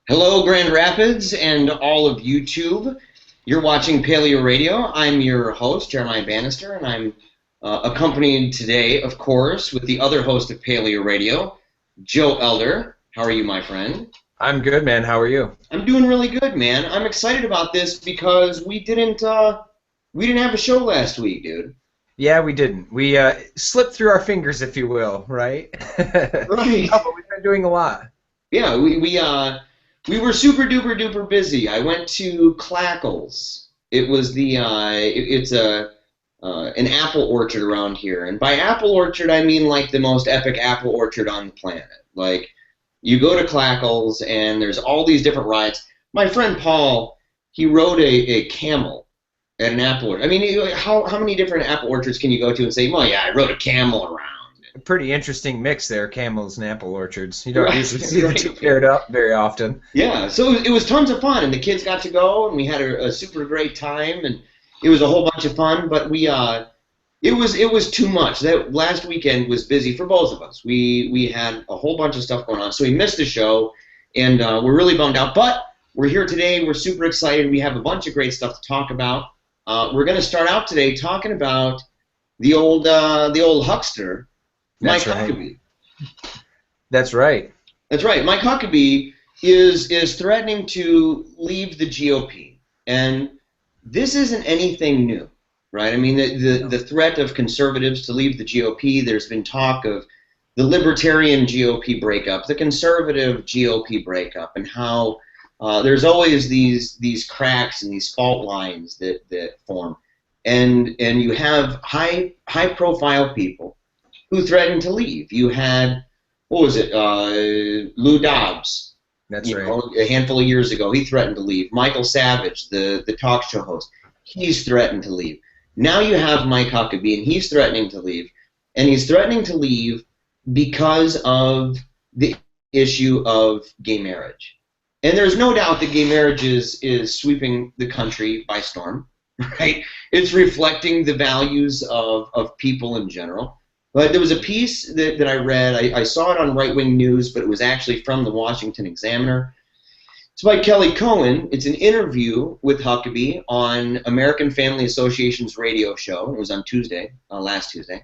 Hello, Grand Rapids and all of YouTube. You're watching PaleoRadio. I'm your host, Jeremiah Bannister, and I'm accompanied today, of course, with the other host of PaleoRadio, Joe Elder. How are you, my friend? I'm good, man. How are you? I'm doing really good, man. I'm excited about this because we didn't have a show last week, dude. Yeah, we didn't. We slipped through our fingers, if you will, right? Right. Oh, but we've been doing a lot. Yeah, we were super duper duper busy. I went to Clackles. It was it's an apple orchard around here, and by apple orchard I mean like the most epic apple orchard on the planet. Like you go to Clackles and there's all these different rides. My friend Paul, he rode a camel at an apple orchard. I mean, how many different apple orchards can you go to and say, well, yeah, I rode a camel around? A pretty interesting mix there, camels and apple orchards. You don't Right, usually see the right. two paired up very often. Yeah, so it was tons of fun, and the kids got to go, and we had a super great time, and it was a whole bunch of fun. But it was too much. That last weekend was busy for both of us. We had a whole bunch of stuff going on, so we missed the show, and we're really bummed out. But we're here today. We're super excited. We have a bunch of great stuff to talk about. We're going to start out today talking about the old huckster, Mike That's right. Huckabee. That's right. That's right. Mike Huckabee is threatening to leave the GOP, and this isn't anything new, right? I mean, the threat of conservatives to leave the GOP. There's been talk of the libertarian GOP breakup, the conservative GOP breakup, and how there's always these cracks and these fault lines that form, and you have high profile people who threatened to leave. You had, what was it, Lou Dobbs, That's right. a handful of years ago. He threatened to leave. Michael Savage, the talk show host, he's threatened to leave. Now you have Mike Huckabee, and he's threatening to leave. And he's threatening to leave because of the issue of gay marriage. And there's no doubt that gay marriage is sweeping the country by storm, right? It's reflecting the values of people in general. But there was a piece that I read. I saw it on right-wing news, but it was actually from the Washington Examiner. It's by Kelly Cohen. It's an interview with Huckabee on American Family Association's radio show. It was on Tuesday, last Tuesday.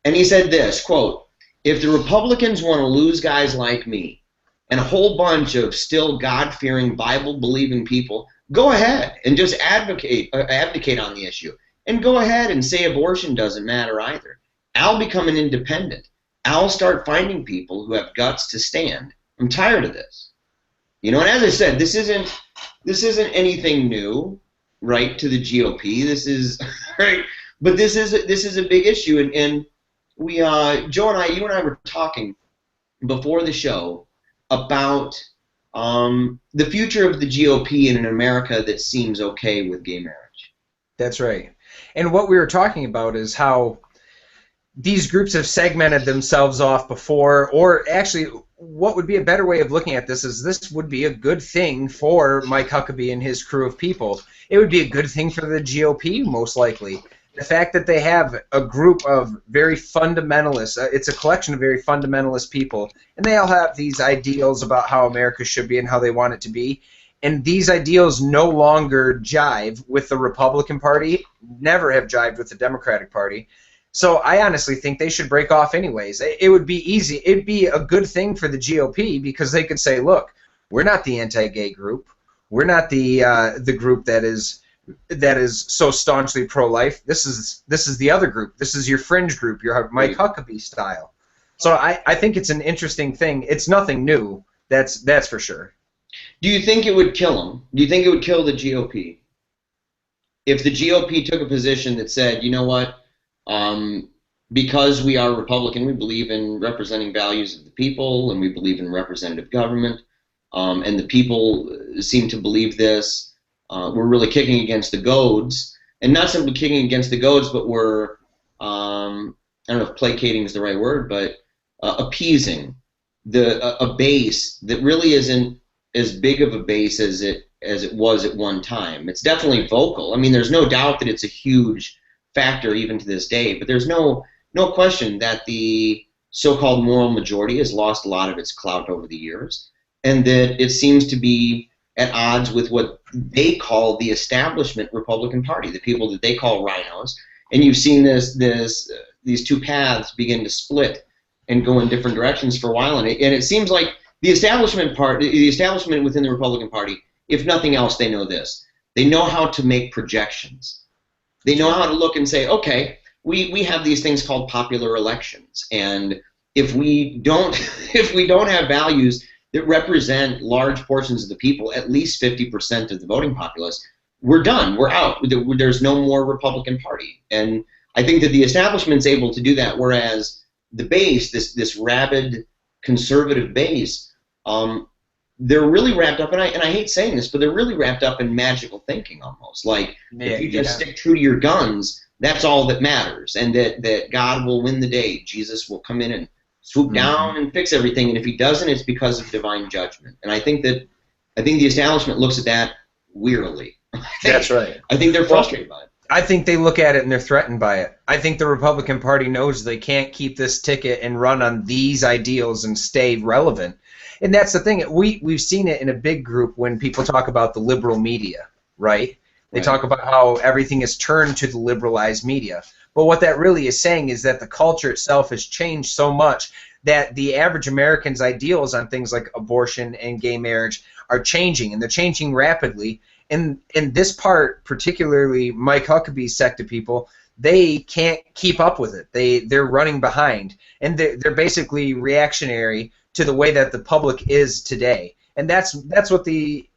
And he said this, quote, "If the Republicans want to lose guys like me and a whole bunch of still God-fearing, Bible-believing people, go ahead and just advocate on the issue. And go ahead and say abortion doesn't matter either. I'll become an independent. I'll start finding people who have guts to stand. I'm tired of this." And as I said, this isn't anything new, right, to the GOP. This is right, but this is a big issue, and we Joe and I, you and I were talking before the show about the future of the GOP in an America that seems okay with gay marriage. That's right. And what we were talking about is how these groups have segmented themselves off before, or actually what would be a better way of looking at this is this would be a good thing for Mike Huckabee and his crew of people. It would be a good thing for the GOP, most likely. The fact that they have a group of very fundamentalists, it's a collection of very fundamentalist people, and they all have these ideals about how America should be and how they want it to be, and these ideals no longer jive with the Republican Party, never have jived with the Democratic Party. So I honestly think they should break off anyways. It would be easy. It'd be a good thing for the GOP because they could say, look, we're not the anti-gay group. We're not the group that is so staunchly pro-life. This is the other group. This is your fringe group, your Mike Huckabee style. So I think it's an interesting thing. It's nothing new. That's for sure. Do you think it would kill them? Do you think it would kill the GOP? If the GOP took a position that said, you know what, because we are Republican, we believe in representing values of the people, and we believe in representative government, and the people seem to believe this. We're really kicking against the goads, and not simply kicking against the goads, but we're, I don't know if placating is the right word, but appeasing a base that really isn't as big of a base as it was at one time. It's definitely vocal. I mean, there's no doubt that it's a huge factor even to this day, but there's no question that the so-called moral majority has lost a lot of its clout over the years. and that it seems to be at odds with what they call the establishment Republican Party, the people that they call rhinos. And you've seen these two paths begin to split and go in different directions for a while, and it seems like the establishment within the Republican Party, if nothing else, they know this. They know how to make projections. They know how to look and say, okay, we have these things called popular elections, and if we don't have values that represent large portions of the people, at least 50% of the voting populace, we're done. We're out. There's no more Republican Party. And I think that the establishment's able to do that, whereas the base, this rabid conservative base, they're really wrapped up, and I hate saying this, but they're really wrapped up in magical thinking almost. Like, if you just stick true to your guns, that's all that matters, and that God will win the day. Jesus will come in and swoop down and fix everything, and if he doesn't, it's because of divine judgment. And I think the establishment looks at that wearily. That's right. I think they're frustrated by it. I think they look at it and they're threatened by it. I think the Republican Party knows they can't keep this ticket and run on these ideals and stay relevant. And that's the thing. We've seen it in a big group when people talk about the liberal media, right? They talk about how everything is turned to the liberalized media. But what that really is saying is that the culture itself has changed so much that the average American's ideals on things like abortion and gay marriage are changing, and they're changing rapidly. And in this part, particularly Mike Huckabee's sect of people, they can't keep up with it. They're running behind, and they're basically reactionary to the way that the public is today. And that's what the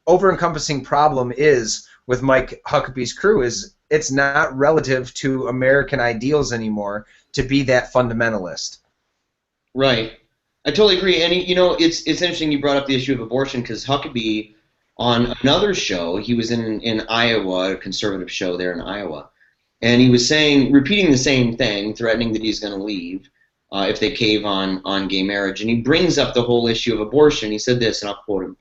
over-encompassing problem is with Mike Huckabee's crew, is it's not relative to American ideals anymore to be that fundamentalist. Right. I totally agree. And, it's interesting you brought up the issue of abortion, because Huckabee, on another show, he was in Iowa, a conservative show there in Iowa, and he was repeating the same thing, threatening that he's going to leave if they cave on gay marriage. And he brings up the whole issue of abortion. He said this, and I'll quote him.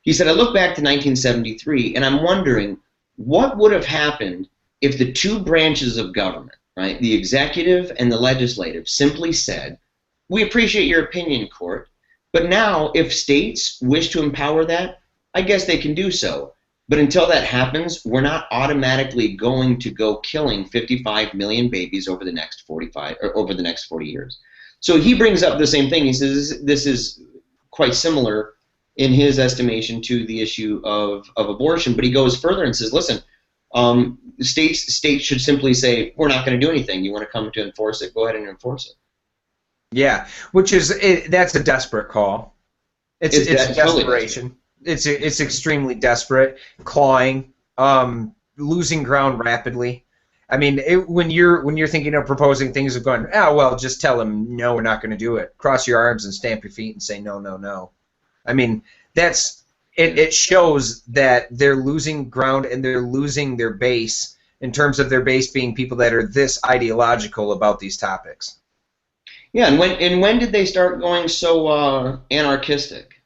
He said, "I look back to 1973, and I'm wondering what would have happened if the two branches of government, right, the executive and the legislative, simply said, 'We appreciate your opinion, court, but now if states wish to empower that, I guess they can do so. But until that happens, we're not automatically going to go killing 55 million babies over the next 40 years.'" So he brings up the same thing. He says this is quite similar in his estimation to the issue of abortion, but he goes further and says, listen, states should simply say, we're not going to do anything. You want to come to enforce it, go ahead and enforce it. Yeah, that's a desperate call. It's desperation. It's extremely desperate, clawing, losing ground rapidly. I mean, when you're thinking of proposing things of going, well, just tell them no, we're not going to do it. Cross your arms and stamp your feet and say no, no, no. I mean, it shows that they're losing ground and they're losing their base in terms of their base being people that are this ideological about these topics. Yeah, and when did they start going so anarchistic?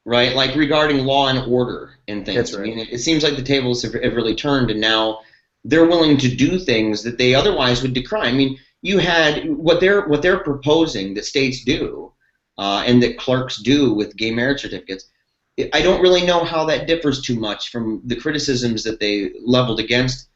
Right, like regarding law and order and things. That's right. I mean, it seems like the tables have really turned, and now they're willing to do things that they otherwise would decry. I mean, you had what they're proposing that states do, and that clerks do with gay marriage certificates. I don't really know how that differs too much from the criticisms that they leveled against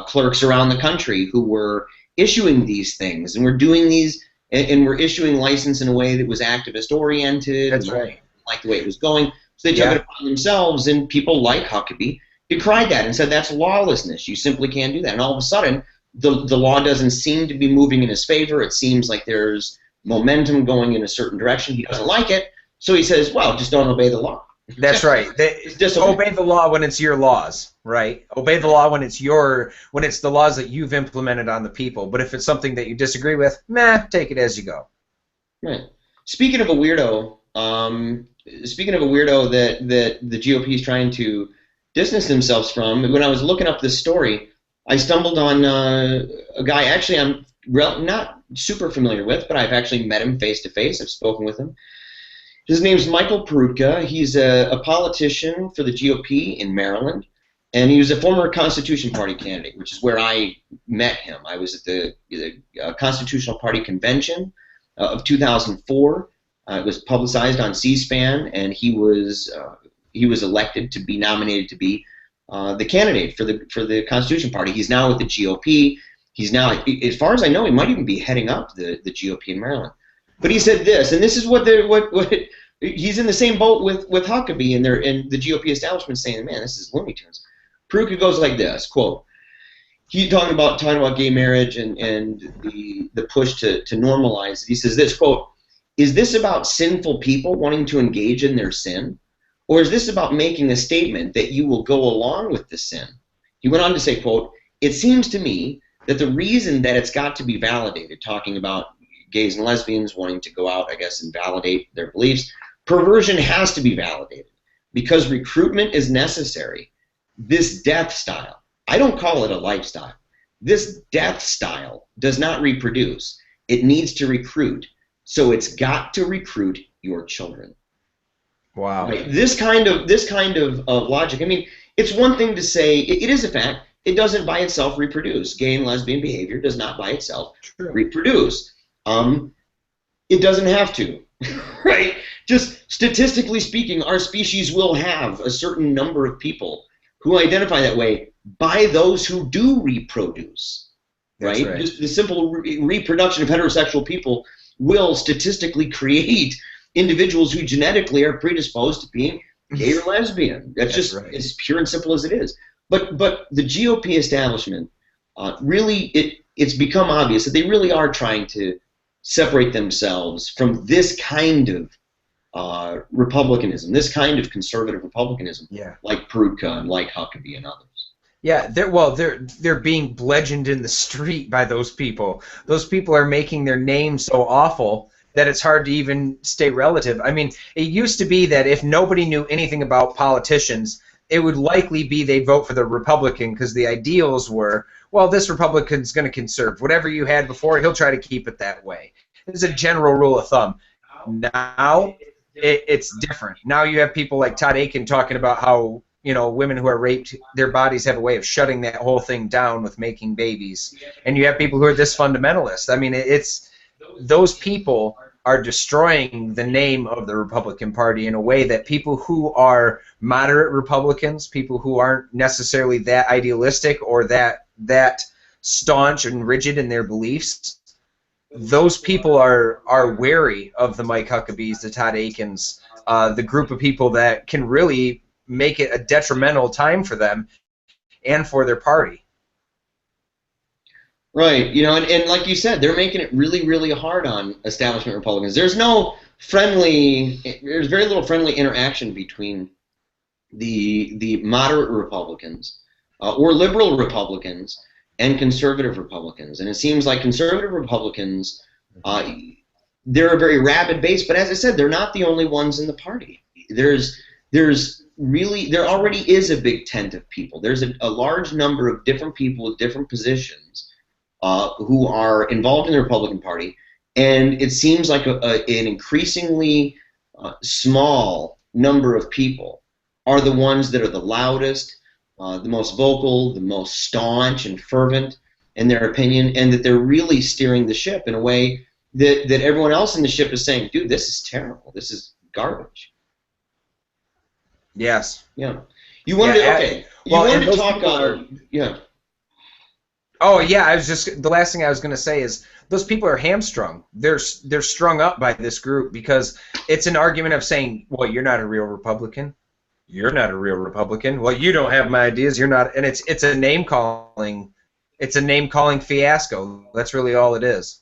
clerks around the country who were issuing these things and were doing these and were issuing license in a way that was activist oriented. That's right. Like the way it was going, so they took it upon themselves, and people like Huckabee decried that and said that's lawlessness. You simply can't do that. And all of a sudden, the law doesn't seem to be moving in his favor. It seems like there's momentum going in a certain direction. He doesn't like it, so he says, "Well, just don't obey the law." That's right. Obey the law when it's your laws, right? Obey the law when it's the laws that you've implemented on the people. But if it's something that you disagree with, take it as you go. Right. Speaking of a weirdo. That the GOP is trying to distance themselves from, when I was looking up this story, I stumbled on a guy actually I'm not super familiar with, but I've actually met him face to face. I've spoken with him. His name's Michael Perutka. He's a politician for the GOP in Maryland, and he was a former Constitution Party candidate, which is where I met him. I was at the Constitutional Party Convention of 2004. It was publicized on C-SPAN, and he was elected to be nominated to be the candidate for the Constitution Party. He's now with the GOP. He's now, as far as I know, he might even be heading up the GOP in Maryland. But he said this, and this is what he's in the same boat with Huckabee and the GOP establishment saying, man, this is Looney Tunes. Peruka goes like this, quote, he talking about gay marriage and the push to normalize it. He says this, quote, is this about sinful people wanting to engage in their sin? Or is this about making a statement that you will go along with the sin? He went on to say, quote, it seems to me that the reason that it's got to be validated, talking about gays and lesbians wanting to go out, I guess, and validate their beliefs, perversion has to be validated because recruitment is necessary. This death style, I don't call it a lifestyle. This death style does not reproduce. It needs to recruit. So it's got to recruit your children. Wow. Right? This kind of logic. I mean, it's one thing to say it is a fact. It doesn't by itself reproduce. Gay and lesbian behavior does not by itself reproduce. It doesn't have to, right? Just statistically speaking, our species will have a certain number of people who identify that way by those who do reproduce, right? Just the simple reproduction of heterosexual people will statistically create individuals who genetically are predisposed to being gay or lesbian. That's just as pure and simple as it is. But the GOP establishment, really, it's become obvious that they really are trying to separate themselves from this kind of republicanism, this kind of conservative republicanism, like Peruka and like Huckabee and others. Yeah, they're being bludgeoned in the street by those people. Those people are making their name so awful that it's hard to even stay relative. I mean, it used to be that if nobody knew anything about politicians, it would likely be they'd vote for the Republican because the ideals were, well, this Republican's going to conserve. Whatever you had before, he'll try to keep it that way. It's a general rule of thumb. Now, it's different. Now you have people like Todd Akin talking about how, women who are raped, their bodies have a way of shutting that whole thing down with making babies. And you have people who are this fundamentalist. I mean, those people are destroying the name of the Republican Party in a way that people who are moderate Republicans, people who aren't necessarily that idealistic or that staunch and rigid in their beliefs, those people are wary of the Mike Huckabees, the Todd Akins, the group of people that can really make it a detrimental time for them and for their party. Right, and like you said, they're making it really, really hard on establishment Republicans. There's very little friendly interaction between the moderate Republicans or liberal Republicans and conservative Republicans. And it seems like conservative Republicans, they're a very rabid base, but as I said, they're not the only ones in the party. There already is a big tent of people. There's a large number of different people with different positions who are involved in the Republican Party, and it seems like an increasingly small number of people are the ones that are the loudest, the most vocal, the most staunch and fervent in their opinion, and that they're really steering the ship in a way that everyone else in the ship is saying, dude, this is terrible. This is garbage. Yes. Yeah. You wanted to talk Oh yeah, the last thing I was going to say is those people are hamstrung. They're strung up by this group because it's an argument of saying, well, you're not a real Republican. You're not a real Republican. Well, you don't have my ideas. You're not, and it's a name calling. It's a name calling fiasco. That's really all it is.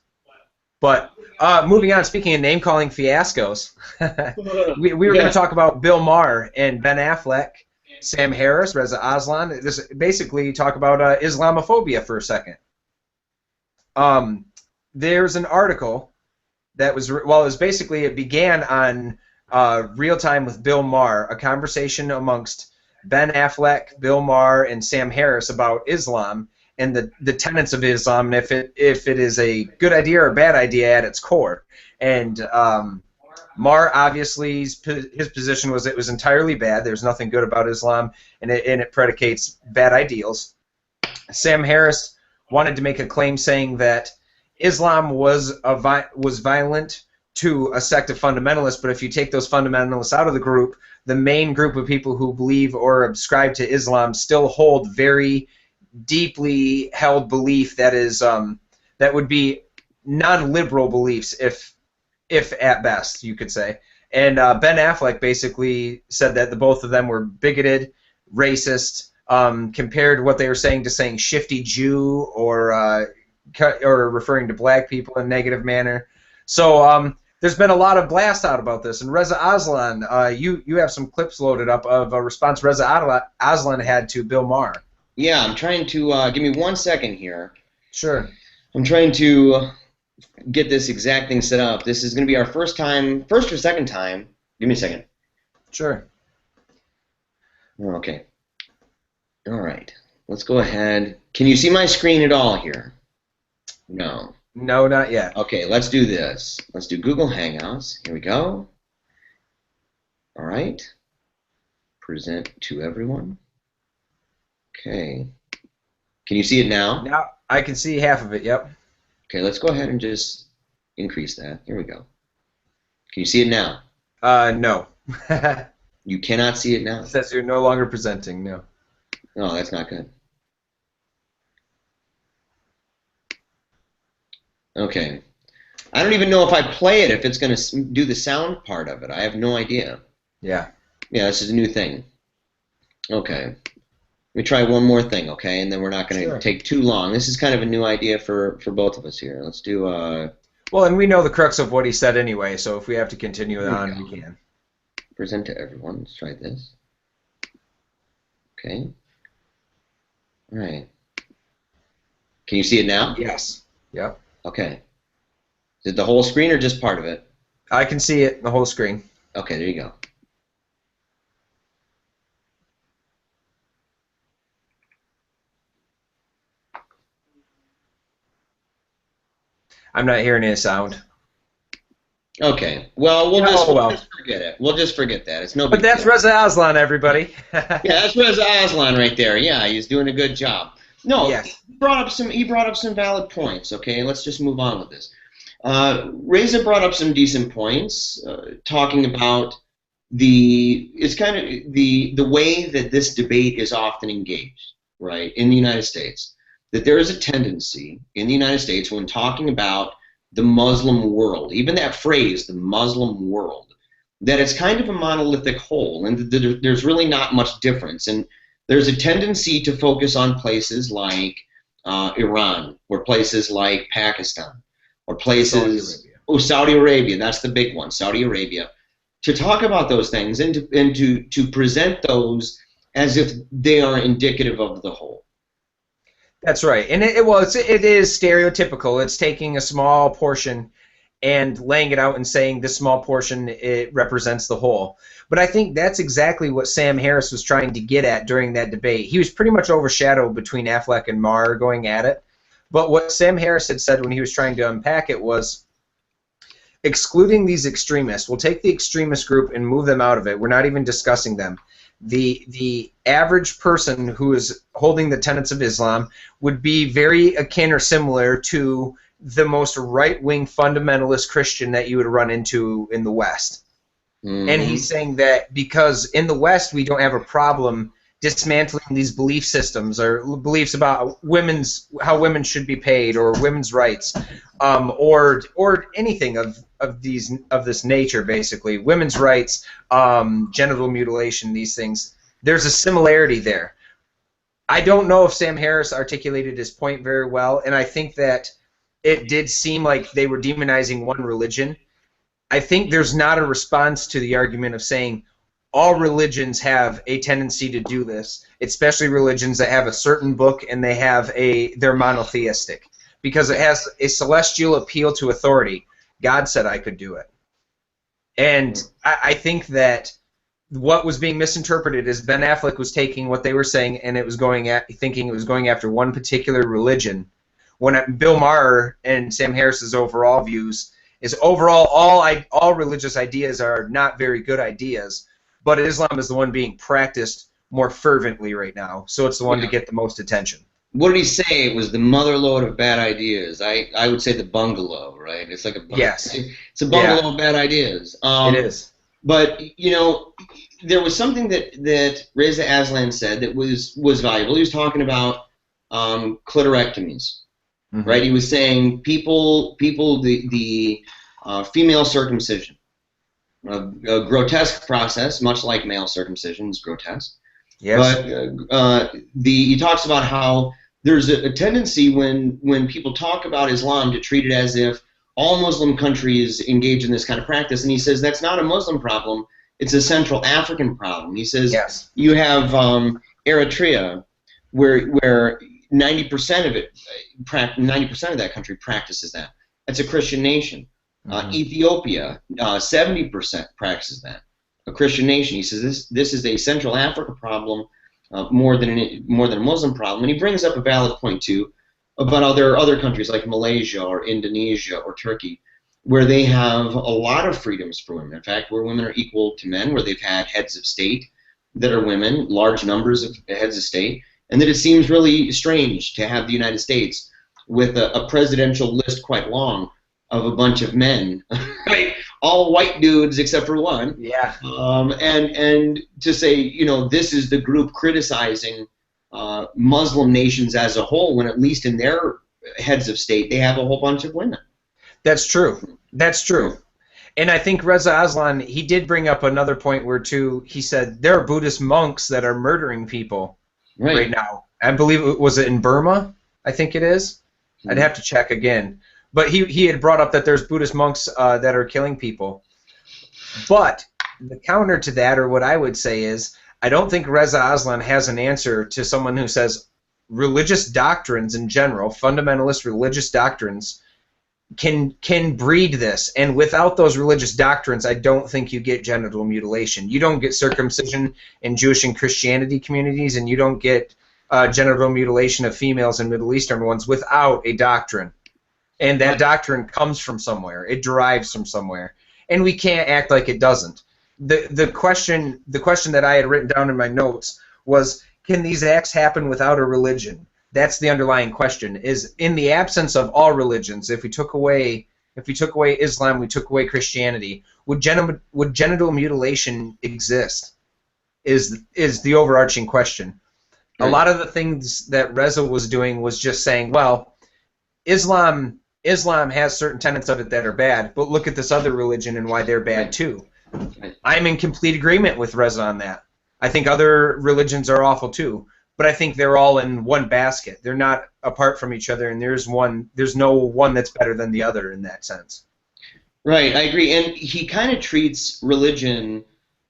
But moving on, speaking of name calling fiascos, we were going to talk about Bill Maher and Ben Affleck, Sam Harris, Reza Aslan. This basically talk about Islamophobia for a second. There's an article that was it began on Real Time with Bill Maher, a conversation amongst Ben Affleck, Bill Maher, and Sam Harris about Islam and the tenets of Islam, and if it is a good idea or a bad idea at its core. And Maher, obviously, his position was it was entirely bad. There's nothing good about Islam, and it predicates bad ideals. Sam Harris wanted to make a claim saying that Islam was violent to a sect of fundamentalists, but if you take those fundamentalists out of the group, the main group of people who believe or subscribe to Islam still hold very deeply held belief that is that would be non-liberal beliefs, if at best you could say. And Ben Affleck basically said that the both of them were bigoted, racist, compared what they were saying to saying shifty Jew or referring to black people in a negative manner. So there's been a lot of blast out about this. And Reza Aslan, you have some clips loaded up of a response Reza Aslan had to Bill Maher. Yeah, I'm trying to give me 1 second here. Sure. I'm trying to get this exact thing set up. This is going to be our first or second time. Give me a second. Sure. Okay. All right. Let's go ahead. Can you see my screen at all here? No. No, not yet. Okay, let's do this. Let's do Google Hangouts. Here we go. All right. Present to everyone. Okay. Can you see it now? Now I can see half of it, yep. Okay, let's go ahead and just increase that. Here we go. Can you see it now? No. You cannot see it now? It says you're no longer presenting, no. No, that's not good. Okay. I don't even know if I play it, if it's going to do the sound part of it. I have no idea. Yeah. Yeah, this is a new thing. Okay. Let me try one more thing, okay? And then we're not going to take too long. This is kind of a new idea for both of us here. Let's do... Well, and we know the crux of what he said anyway, so if we have to continue it on, we can. Present to everyone. Let's try this. Okay. All right. Can you see it now? Yes. Yep. Okay. Is it the whole screen or just part of it? I can see it, the whole screen. Okay, there you go. I'm not hearing any sound. Okay. Well, we'll just forget it. We'll just forget that. It's no big But that's deal. Reza Aslan, everybody. Yeah, that's Reza Aslan right there. Yeah, he's doing a good job. No, yes. he brought up some valid points. Okay, let's just move on with this. Reza brought up some decent points, talking about the way that this debate is often engaged, right, in the United States. That there is a tendency in the United States when talking about the Muslim world, even that phrase, the Muslim world, that it's kind of a monolithic whole, and there's really not much difference. And there's a tendency to focus on places like Iran, or places like Pakistan, or places... Saudi Arabia, that's the big one, Saudi Arabia. To talk about those things and to present those as if they are indicative of the whole. That's right, and it is stereotypical. It's taking a small portion and laying it out and saying this small portion, it represents the whole. But I think that's exactly what Sam Harris was trying to get at during that debate. He was pretty much overshadowed between Affleck and Maher going at it. But what Sam Harris had said when he was trying to unpack it was, excluding these extremists, we'll take the extremist group and move them out of it. We're not even discussing them. The average person who is holding the tenets of Islam would be very akin or similar to the most right-wing fundamentalist Christian that you would run into in the West. Mm-hmm. And he's saying that because in the West we don't have a problem dismantling these belief systems or beliefs about how women should be paid or women's rights, or anything of this nature, basically women's rights, genital mutilation, these things. There's a similarity there. I don't know if Sam Harris articulated his point very well, and I think that it did seem like they were demonizing one religion. I think there's not a response to the argument of saying all religions have a tendency to do this, especially religions that have a certain book and they're monotheistic, because it has a celestial appeal to authority. God said I could do it. And I think that what was being misinterpreted is Ben Affleck was taking what they were saying and thinking it was going after one particular religion, when Bill Maher and Sam Harris's overall views is overall all religious ideas are not very good ideas, but Islam is the one being practiced more fervently right now, so it's the one to get the most attention. what did he say? It was the motherlode of bad ideas. I would say the bungalow, right? It's like a Yes. It's a bungalow of bad ideas. It is. But there was something that Reza Aslan said that was valuable. He was talking about clitorectomies, right? He was saying the female circumcision, a grotesque process, much like male circumcision is grotesque. Yes. But he talks about how there's a tendency when people talk about Islam to treat it as if all Muslim countries engage in this kind of practice, and he says that's not a Muslim problem, it's a Central African problem. He says you have Eritrea, where 90% of it, 90% of that country practices that. That's a Christian nation. Ethiopia, 70% practices that. A Christian nation. He says this is a Central Africa problem more than a Muslim problem, and he brings up a valid point too about other countries like Malaysia or Indonesia or Turkey, where they have a lot of freedoms for women. In fact, where women are equal to men, where they've had heads of state that are women, large numbers of heads of state, and that it seems really strange to have the United States with a presidential list quite long of a bunch of men, right? All white dudes except for one. Yeah. And to say, this is the group criticizing Muslim nations as a whole, when at least in their heads of state they have a whole bunch of women. That's true. That's true. And I think Reza Aslan, he did bring up another point where he said there are Buddhist monks that are murdering people right now. I believe it was in Burma, I think it is. I'd have to check again. But he had brought up that there's Buddhist monks that are killing people. But the counter to that, or what I would say is, I don't think Reza Aslan has an answer to someone who says religious doctrines in general, fundamentalist religious doctrines, can breed this. And without those religious doctrines, I don't think you get genital mutilation. You don't get circumcision in Jewish and Christianity communities, and you don't get genital mutilation of females and Middle Eastern ones without a doctrine. And that doctrine comes from somewhere. It derives from somewhere. And we can't act like it doesn't. The question that I had written down in my notes was, can these acts happen without a religion? That's the underlying question. Is in the absence of all religions, if we took away Islam, we took away Christianity, would genital mutilation exist? Is the overarching question. Right. A lot of the things that Reza was doing was just saying, well, Islam has certain tenets of it that are bad, but look at this other religion and why they're bad too. I'm in complete agreement with Reza on that. I think other religions are awful too, but I think they're all in one basket. They're not apart from each other, and there's no one that's better than the other in that sense. Right, I agree. And he kind of treats religion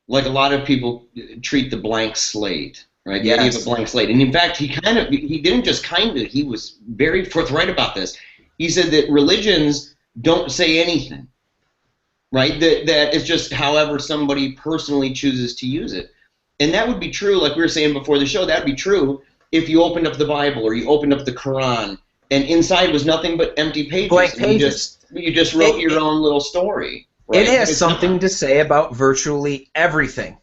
like a lot of people treat the blank slate, right? The idea of a blank slate. And in fact, he didn't just he was very forthright about this. He said that religions don't say anything, right? That it's just however somebody personally chooses to use it. And that would be true, like we were saying before the show, that would be true if you opened up the Bible or you opened up the Quran and inside was nothing but empty pages. Blank pages. You just wrote your own little story. Right? It has something to say about virtually everything.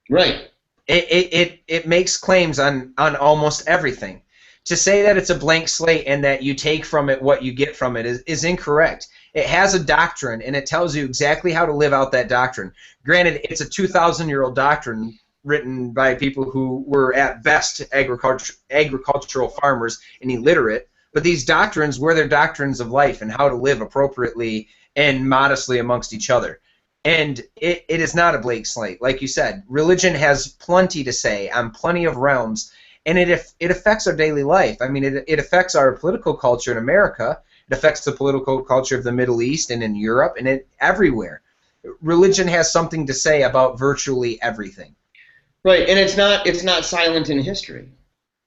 Right. It makes claims on almost everything. To say that it's a blank slate and that you take from it what you get from it is incorrect. It has a doctrine, and it tells you exactly how to live out that doctrine. Granted, it's a 2,000-year-old doctrine written by people who were at best agricultural farmers and illiterate, but these doctrines were their doctrines of life and how to live appropriately and modestly amongst each other. And it is not a blank slate. Like you said, religion has plenty to say on plenty of realms, and it affects our daily life. I mean, it affects our political culture in America. It affects the political culture of the Middle East and in Europe and everywhere. Religion has something to say about virtually everything. Right, and it's not silent in history.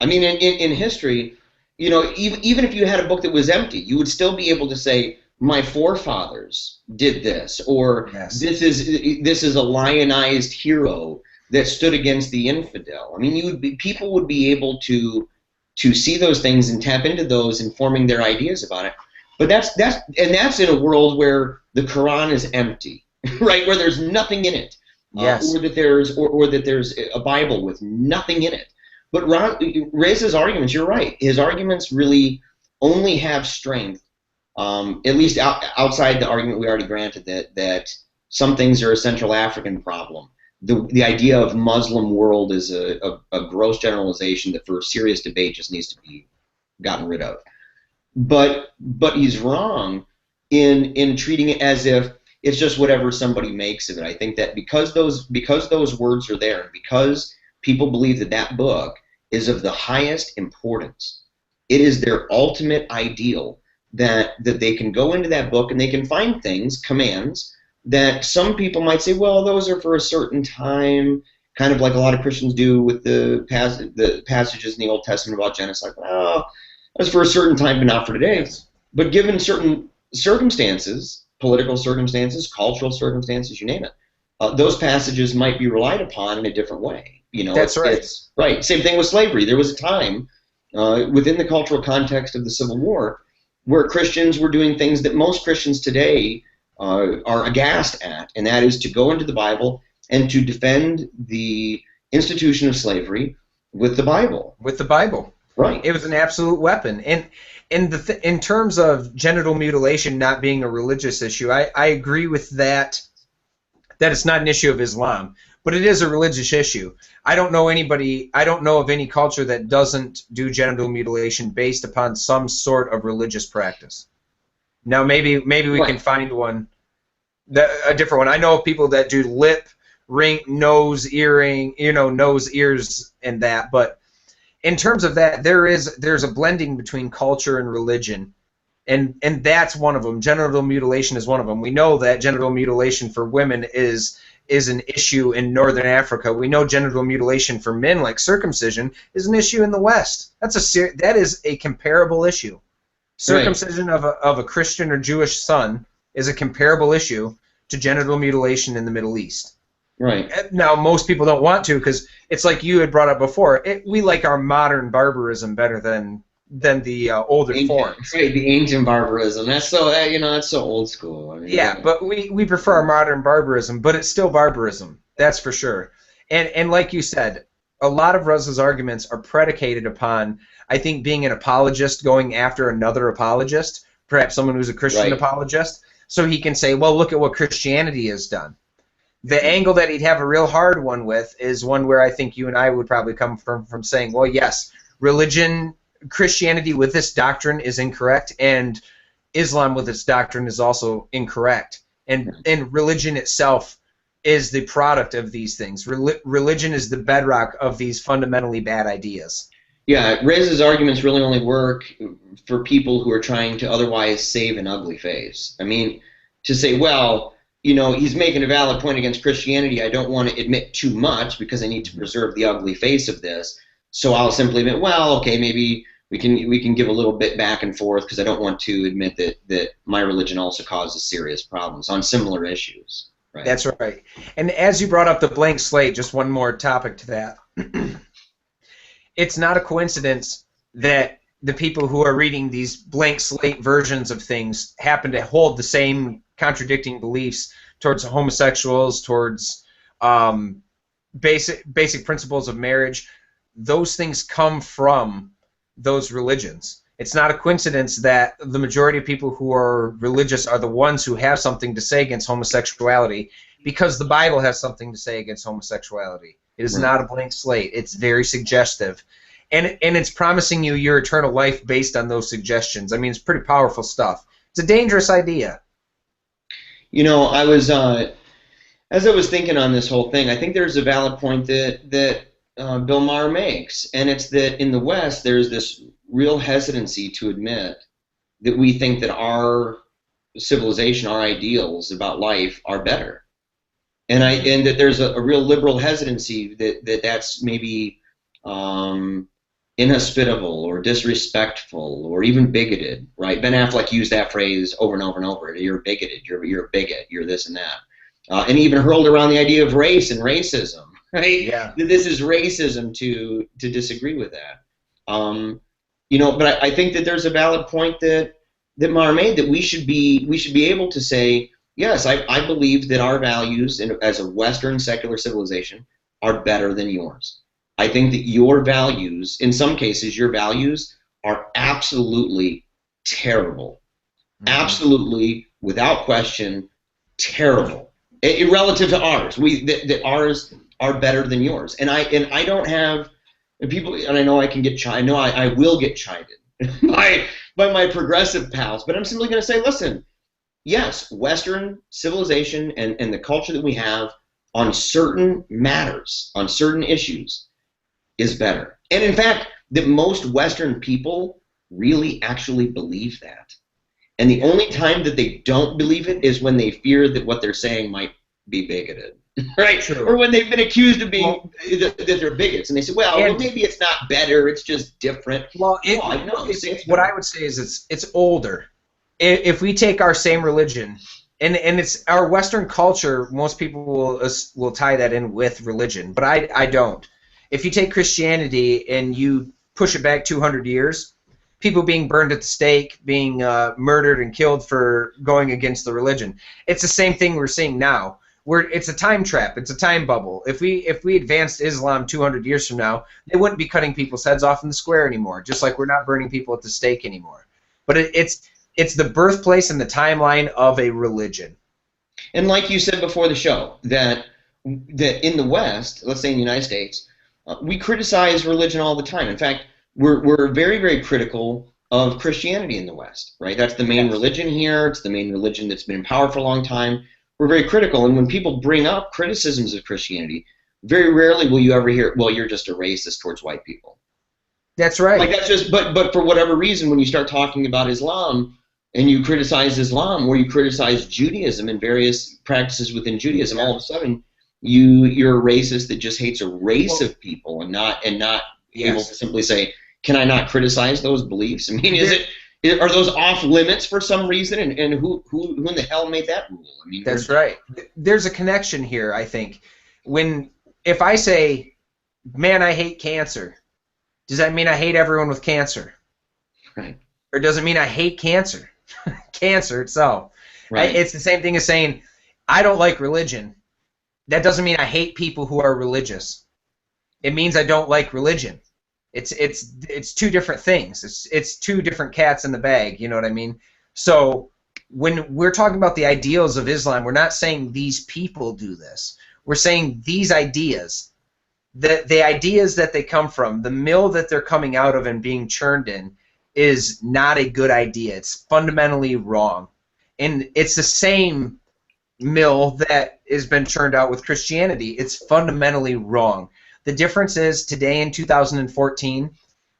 I mean, in history, even if you had a book that was empty, you would still be able to say, my forefathers did this, or this is a lionized hero that stood against the infidel. I mean, people would be able to see those things and tap into those in forming their ideas about it. But that's in a world where the Quran is empty, right? Where there's nothing in it. Yes. Or that there's a Bible with nothing in it. But Ray's arguments, you're right. His arguments really only have strength, at least outside the argument we already granted that some things are a Central African problem. The idea of Muslim world is a gross generalization that for serious debate just needs to be gotten rid of. But he's wrong in treating it as if it's just whatever somebody makes of it. I think that because those words are there, and because people believe that that book is of the highest importance, it is their ultimate ideal that they can go into that book and they can find things, commands, that some people might say, well, those are for a certain time, kind of like a lot of Christians do with the passages in the Old Testament about genocide. Oh, that's for a certain time, but not for today. Yes. But given certain circumstances, political circumstances, cultural circumstances, you name it, those passages might be relied upon in a different way. That's right. It's right. Same thing with slavery. There was a time within the cultural context of the Civil War where Christians were doing things that most Christians today are aghast at, and that is to go into the Bible and to defend the institution of slavery with the Bible. With the Bible. Right. It was an absolute weapon. And in terms of genital mutilation not being a religious issue, I agree with that it's not an issue of Islam, but it is a religious issue. I don't know of any culture that doesn't do genital mutilation based upon some sort of religious practice. Now maybe we can find one, a different one. I know of people that do lip, ring, nose, earring, nose, ears, and that, but in terms of that, there's a blending between culture and religion, and that's one of them. Genital mutilation is one of them. We know that genital mutilation for women is an issue in Northern Africa. We know genital mutilation for men, like circumcision, is an issue in the West. That is a comparable issue. Circumcision of a Christian or Jewish son is a comparable issue to genital mutilation in the Middle East. Right. Now, most people don't want to, because it's like you had brought up before. We like our modern barbarism better than the older forms. Right, the ancient barbarism. That's so that's so old school. I mean, but we prefer our modern barbarism, but it's still barbarism. That's for sure. And like you said, a lot of Russ's arguments are predicated upon, I think, being an apologist going after another apologist, perhaps someone who's a Christian apologist, so he can say, well, look at what Christianity has done. The angle that he'd have a real hard one with is one where I think you and I would probably come from saying, well, yes, Christianity with this doctrine is incorrect, and Islam with its doctrine is also incorrect. And religion itself is the product of these things. Religion is the bedrock of these fundamentally bad ideas. Yeah, Ray's arguments really only work for people who are trying to otherwise save an ugly face. I mean, to say, well, he's making a valid point against Christianity. I don't want to admit too much because I need to preserve the ugly face of this. So I'll simply admit, well, okay, maybe we can give a little bit back and forth because I don't want to admit that my religion also causes serious problems on similar issues. Right? That's right. And as you brought up the blank slate, just one more topic to that. It's not a coincidence that the people who are reading these blank slate versions of things happen to hold the same contradicting beliefs towards homosexuals, towards basic principles of marriage. Those things come from those religions. It's not a coincidence that the majority of people who are religious are the ones who have something to say against homosexuality, because the Bible has something to say against homosexuality. It is not a blank slate. It's very suggestive. And it's promising you your eternal life based on those suggestions. I mean, it's pretty powerful stuff. It's a dangerous idea. I was as I was thinking on this whole thing, I think there's a valid point that Bill Maher makes, and it's that in the West there's this real hesitancy to admit that we think that our civilization, our ideals about life are better, and that there's a real liberal hesitancy that's maybe inhospitable or disrespectful or even bigoted, right? Ben Affleck used that phrase over and over and over. You're bigoted. You're a bigot. You're this and that, and even hurled around the idea of race and racism. Right? Yeah. This is racism to disagree with that. But I think that there's a valid point that Maher made, that we should be able to say, yes, I believe that our values as a Western secular civilization are better than yours. I think that your values, in some cases, your values are absolutely terrible. Absolutely, without question, terrible. Relative to ours, that ours are better than yours. And I don't have people, and I know I can get chided. I know I will get chided by my progressive pals. But I'm simply going to say, listen, yes, Western civilization and the culture that we have on certain matters, on certain issues, is better. And in fact, that most Western people really actually believe that. And the only time that they don't believe it is when they fear that what they're saying might be bigoted, right? True. Or when they've been accused of being that they're bigots, and they say, well, maybe it's not better, it's just different. Well, what I would say is it's older. If we take our same religion, and it's our Western culture, most people will tie that in with religion, but I don't. If you take Christianity and you push it back 200 years, people being burned at the stake, being murdered and killed for going against the religion. It's the same thing we're seeing now. It's a time trap. It's a time bubble. If we advanced Islam 200 years from now, they wouldn't be cutting people's heads off in the square anymore, just like we're not burning people at the stake anymore. But it's the birthplace and the timeline of a religion. And like you said before the show, that in the West, let's say in the United States, we criticize religion all the time. In fact, we're very, very critical of Christianity in the West, right? That's the main religion here. It's the main religion that's been in power for a long time. We're very critical, and when people bring up criticisms of Christianity, very rarely will you ever hear, well, you're just a racist towards white people. That's right. Like that's just, but for whatever reason, when you start talking about Islam and you criticize Islam or you criticize Judaism and various practices within Judaism, all of a sudden you're a racist that just hates a race of people and not able to simply say, can I not criticize those beliefs? I mean, are those off limits for some reason? And who in the hell made that rule? I mean, that's right. There's a connection here, I think. If I say, man, I hate cancer, does that mean I hate everyone with cancer? Right. Or does it mean I hate cancer? Cancer itself. Right. It's the same thing as saying, I don't like religion. That doesn't mean I hate people who are religious. It means I don't like religion. It's two different things. It's two different cats in the bag, you know what I mean? So when we're talking about the ideals of Islam, we're not saying these people do this. We're saying these ideas, the ideas that they come from, the mill that they're coming out of and being churned in is not a good idea. It's fundamentally wrong. And it's the same mill that has been churned out with Christianity. It's fundamentally wrong. The difference is today in 2014,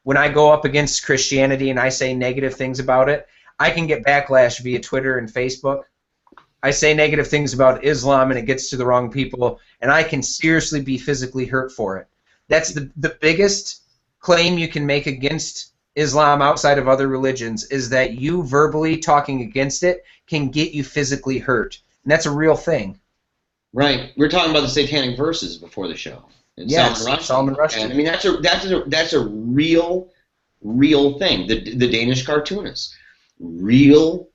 when I go up against Christianity and I say negative things about it, I can get backlash via Twitter and Facebook. I say negative things about Islam and it gets to the wrong people, and I can seriously be physically hurt for it. That's the biggest claim you can make against Islam outside of other religions, is that you verbally talking against it can get you physically hurt. And that's a real thing. Right. We were talking about the satanic verses before the show. Yes, Salman Rushdie. And I mean, that's a real thing. The Danish cartoonist, real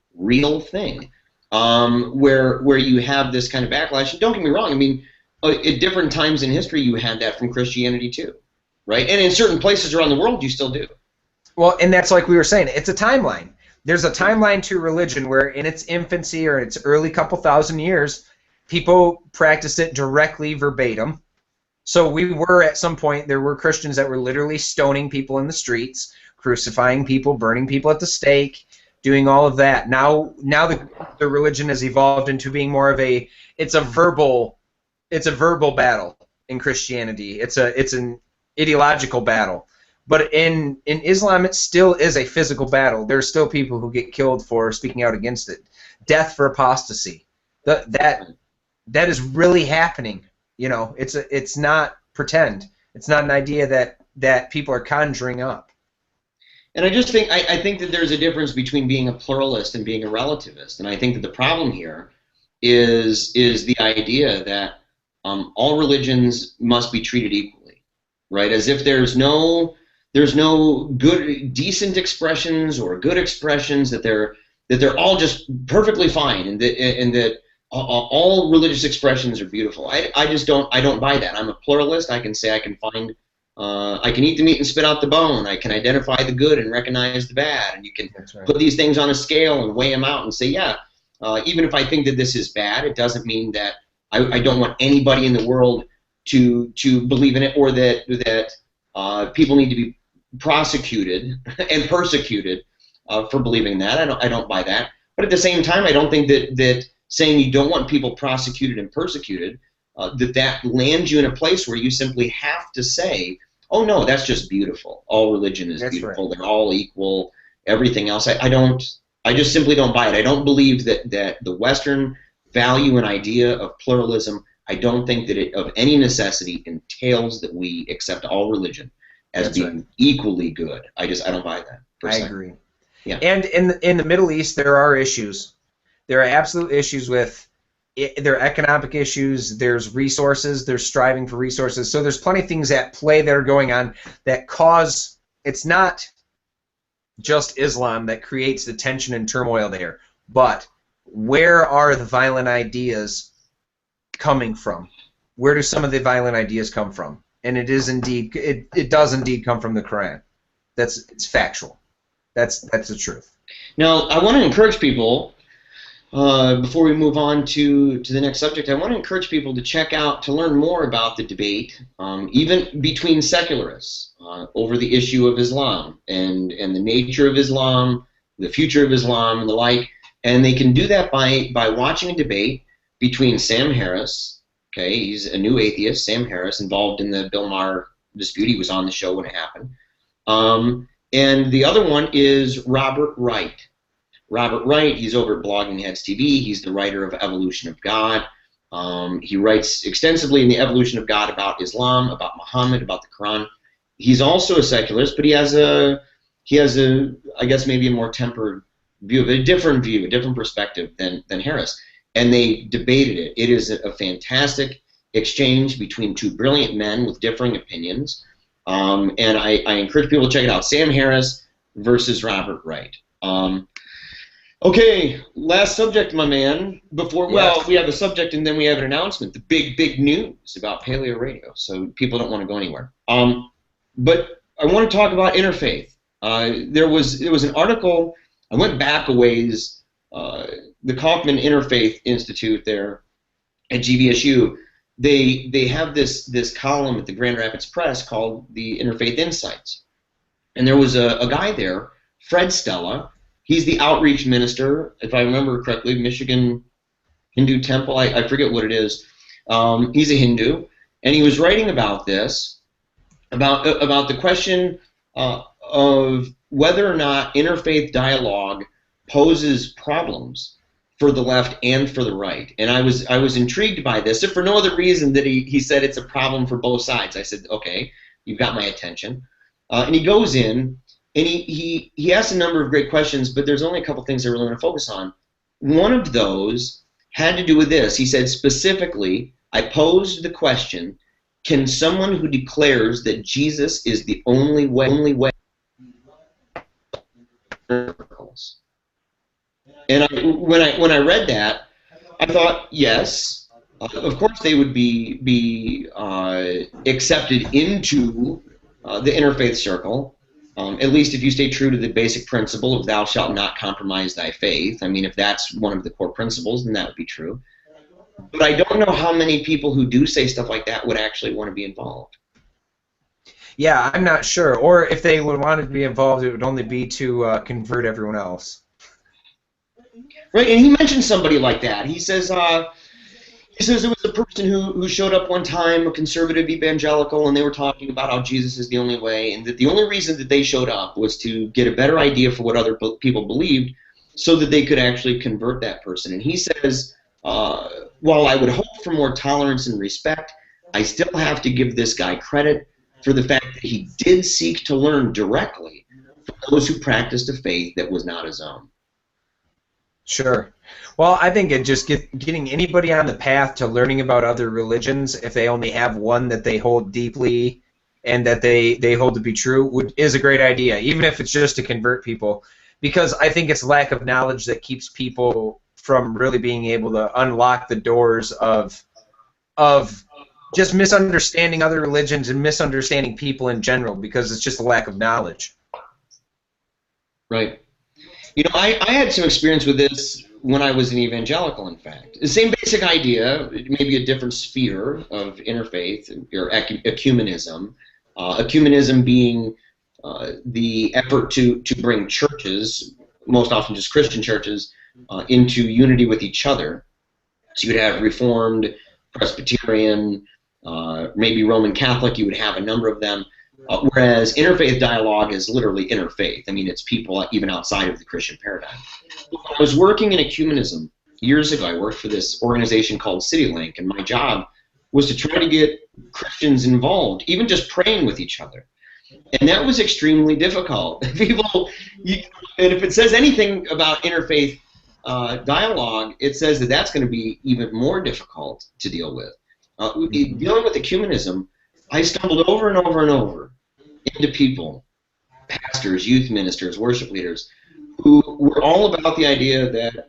thing. Where you have this kind of backlash. And don't get me wrong. I mean, at different times in history, you had that from Christianity too, right? And in certain places around the world, you still do. Well, and that's like we were saying. It's a timeline. There's a timeline to religion where, in its infancy or its early couple thousand years, people practiced it directly verbatim. So we were, at some point, there were Christians that were literally stoning people in the streets, crucifying people, burning people at the stake, doing all of that. Now the religion has evolved into being more of it's a verbal battle in Christianity. It's an ideological battle. But in Islam, it still is a physical battle. There are still people who get killed for speaking out against it. Death for apostasy. That is really happening. You know, it's not pretend. It's not an idea that people are conjuring up. And I just think I think that there's a difference between being a pluralist and being a relativist. And I think that the problem here is the idea that all religions must be treated equally, right? As if there's no good decent expressions or good expressions, that they're all just perfectly fine, and that all religious expressions are beautiful. I don't buy that. I'm a pluralist. I can say I can find I can eat the meat and spit out the bone. I can identify the good and recognize the bad. And you can put these things on a scale and weigh them out and say, yeah, even if I think that this is bad, it doesn't mean that I don't want anybody in the world to believe in it, or that people need to be prosecuted and persecuted for believing that. I don't buy that. But at the same time, I don't think that saying you don't want people prosecuted and persecuted, that lands you in a place where you simply have to say, oh no, that's just beautiful. All religion is beautiful. Right. They're all equal. Everything else, I just simply don't buy it. I don't believe that the Western value and idea of pluralism, I don't think that it of any necessity entails that we accept all religion as being equally good. I don't buy that. I agree. Yeah. And in the Middle East, there are issues. There are absolute issues with there are economic issues. There's resources. There's striving for resources. So there's plenty of things at play that are going on that cause. It's not just Islam that creates the tension and turmoil there, but where are the violent ideas coming from? Where do some of the violent ideas come from? And it is indeed, it does indeed come from the Quran. It's factual. That's the truth. Now, I want to encourage people, before we move on to the next subject, I want to encourage people to learn more about the debate, even between secularists, over the issue of Islam and the nature of Islam, the future of Islam, and the like. And they can do that by watching a debate between Sam Harris, okay, he's a new atheist, Sam Harris, involved in the Bill Maher dispute. He was on the show when it happened. And the other one is Robert Wright. Robert Wright, he's over at Blogging Heads TV. He's the writer of Evolution of God. He writes extensively in the Evolution of God about Islam, about Muhammad, about the Quran. He's also a secularist, but he has a I guess maybe a more tempered view of it, a different perspective than Harris. And they debated it. It is a fantastic exchange between two brilliant men with differing opinions. And I encourage people to check it out. Sam Harris versus Robert Wright. Okay, last subject, my man. We have a subject and then we have an announcement. The big news about PaleoRadio. So people don't want to go anywhere. But I want to talk about Interfaith. There was an article. I went back a ways. The Kaufman Interfaith Institute there at GVSU. They have this column at the Grand Rapids Press called the Interfaith Insights. And there was a guy there, Fred Stella. He's the outreach minister, if I remember correctly, Michigan Hindu Temple. I forget what it is. He's a Hindu. And he was writing about this, about the question of whether or not interfaith dialogue poses problems for the left and for the right. And I was intrigued by this, if for no other reason that he said it's a problem for both sides. I said, okay, you've got my attention. And he goes in, and he asks a number of great questions, but there's only a couple things I really want to focus on. One of those had to do with this. He said specifically, I posed the question, can someone who declares that Jesus is the only way and when I read that, I thought, yes, of course they would be accepted into the interfaith circle, at least if you stay true to the basic principle of thou shalt not compromise thy faith. I mean, if that's one of the core principles, then that would be true. But I don't know how many people who do say stuff like that would actually want to be involved. Yeah, I'm not sure. Or if they would want to be involved, it would only be to convert everyone else. Right, and he mentioned somebody like that. He says there was a person who showed up one time, a conservative evangelical, and they were talking about how Jesus is the only way, and that the only reason that they showed up was to get a better idea for what other people believed so that they could actually convert that person. And he says, while I would hope for more tolerance and respect, I still have to give this guy credit for the fact that he did seek to learn directly from those who practiced a faith that was not his own. Sure. Well, I think it just getting anybody on the path to learning about other religions, if they only have one that they hold deeply and that they hold to be true, is a great idea, even if it's just to convert people. Because I think it's lack of knowledge that keeps people from really being able to unlock the doors of just misunderstanding other religions and misunderstanding people in general because it's just a lack of knowledge. Right. You know, I had some experience with this when I was an evangelical, in fact. The same basic idea, maybe a different sphere of interfaith or ecumenism. Ecumenism being the effort to bring churches, most often just Christian churches, into unity with each other. So you would have Reformed, Presbyterian, maybe Roman Catholic, you would have a number of them. Whereas interfaith dialogue is literally interfaith. I mean, it's people even outside of the Christian paradigm. When I was working in ecumenism years ago, I worked for this organization called CityLink, and my job was to try to get Christians involved, even just praying with each other. And that was extremely difficult. People, and if it says anything about interfaith dialogue, it says that that's going to be even more difficult to deal with. Dealing with ecumenism, I stumbled over and over and over into people, pastors, youth ministers, worship leaders, who were all about the idea that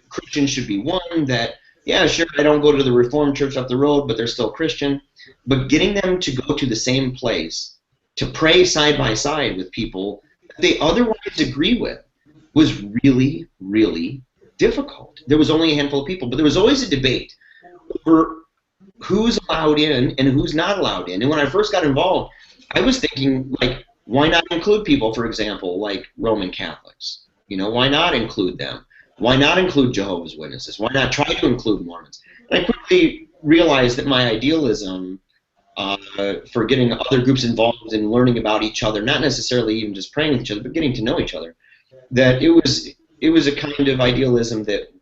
Christians should be one, that, yeah, sure, I don't go to the Reformed church up the road, but they're still Christian. But getting them to go to the same place, to pray side by side with people that they otherwise agree with, was really, really difficult. There was only a handful of people, but there was always a debate over who's allowed in and who's not allowed in. And when I first got involved, I was thinking, like, why not include people, for example, like Roman Catholics? You know, why not include them? Why not include Jehovah's Witnesses? Why not try to include Mormons? And I quickly realized that my idealism for getting other groups involved in learning about each other, not necessarily even just praying with each other, but getting to know each other, that it was a kind of idealism that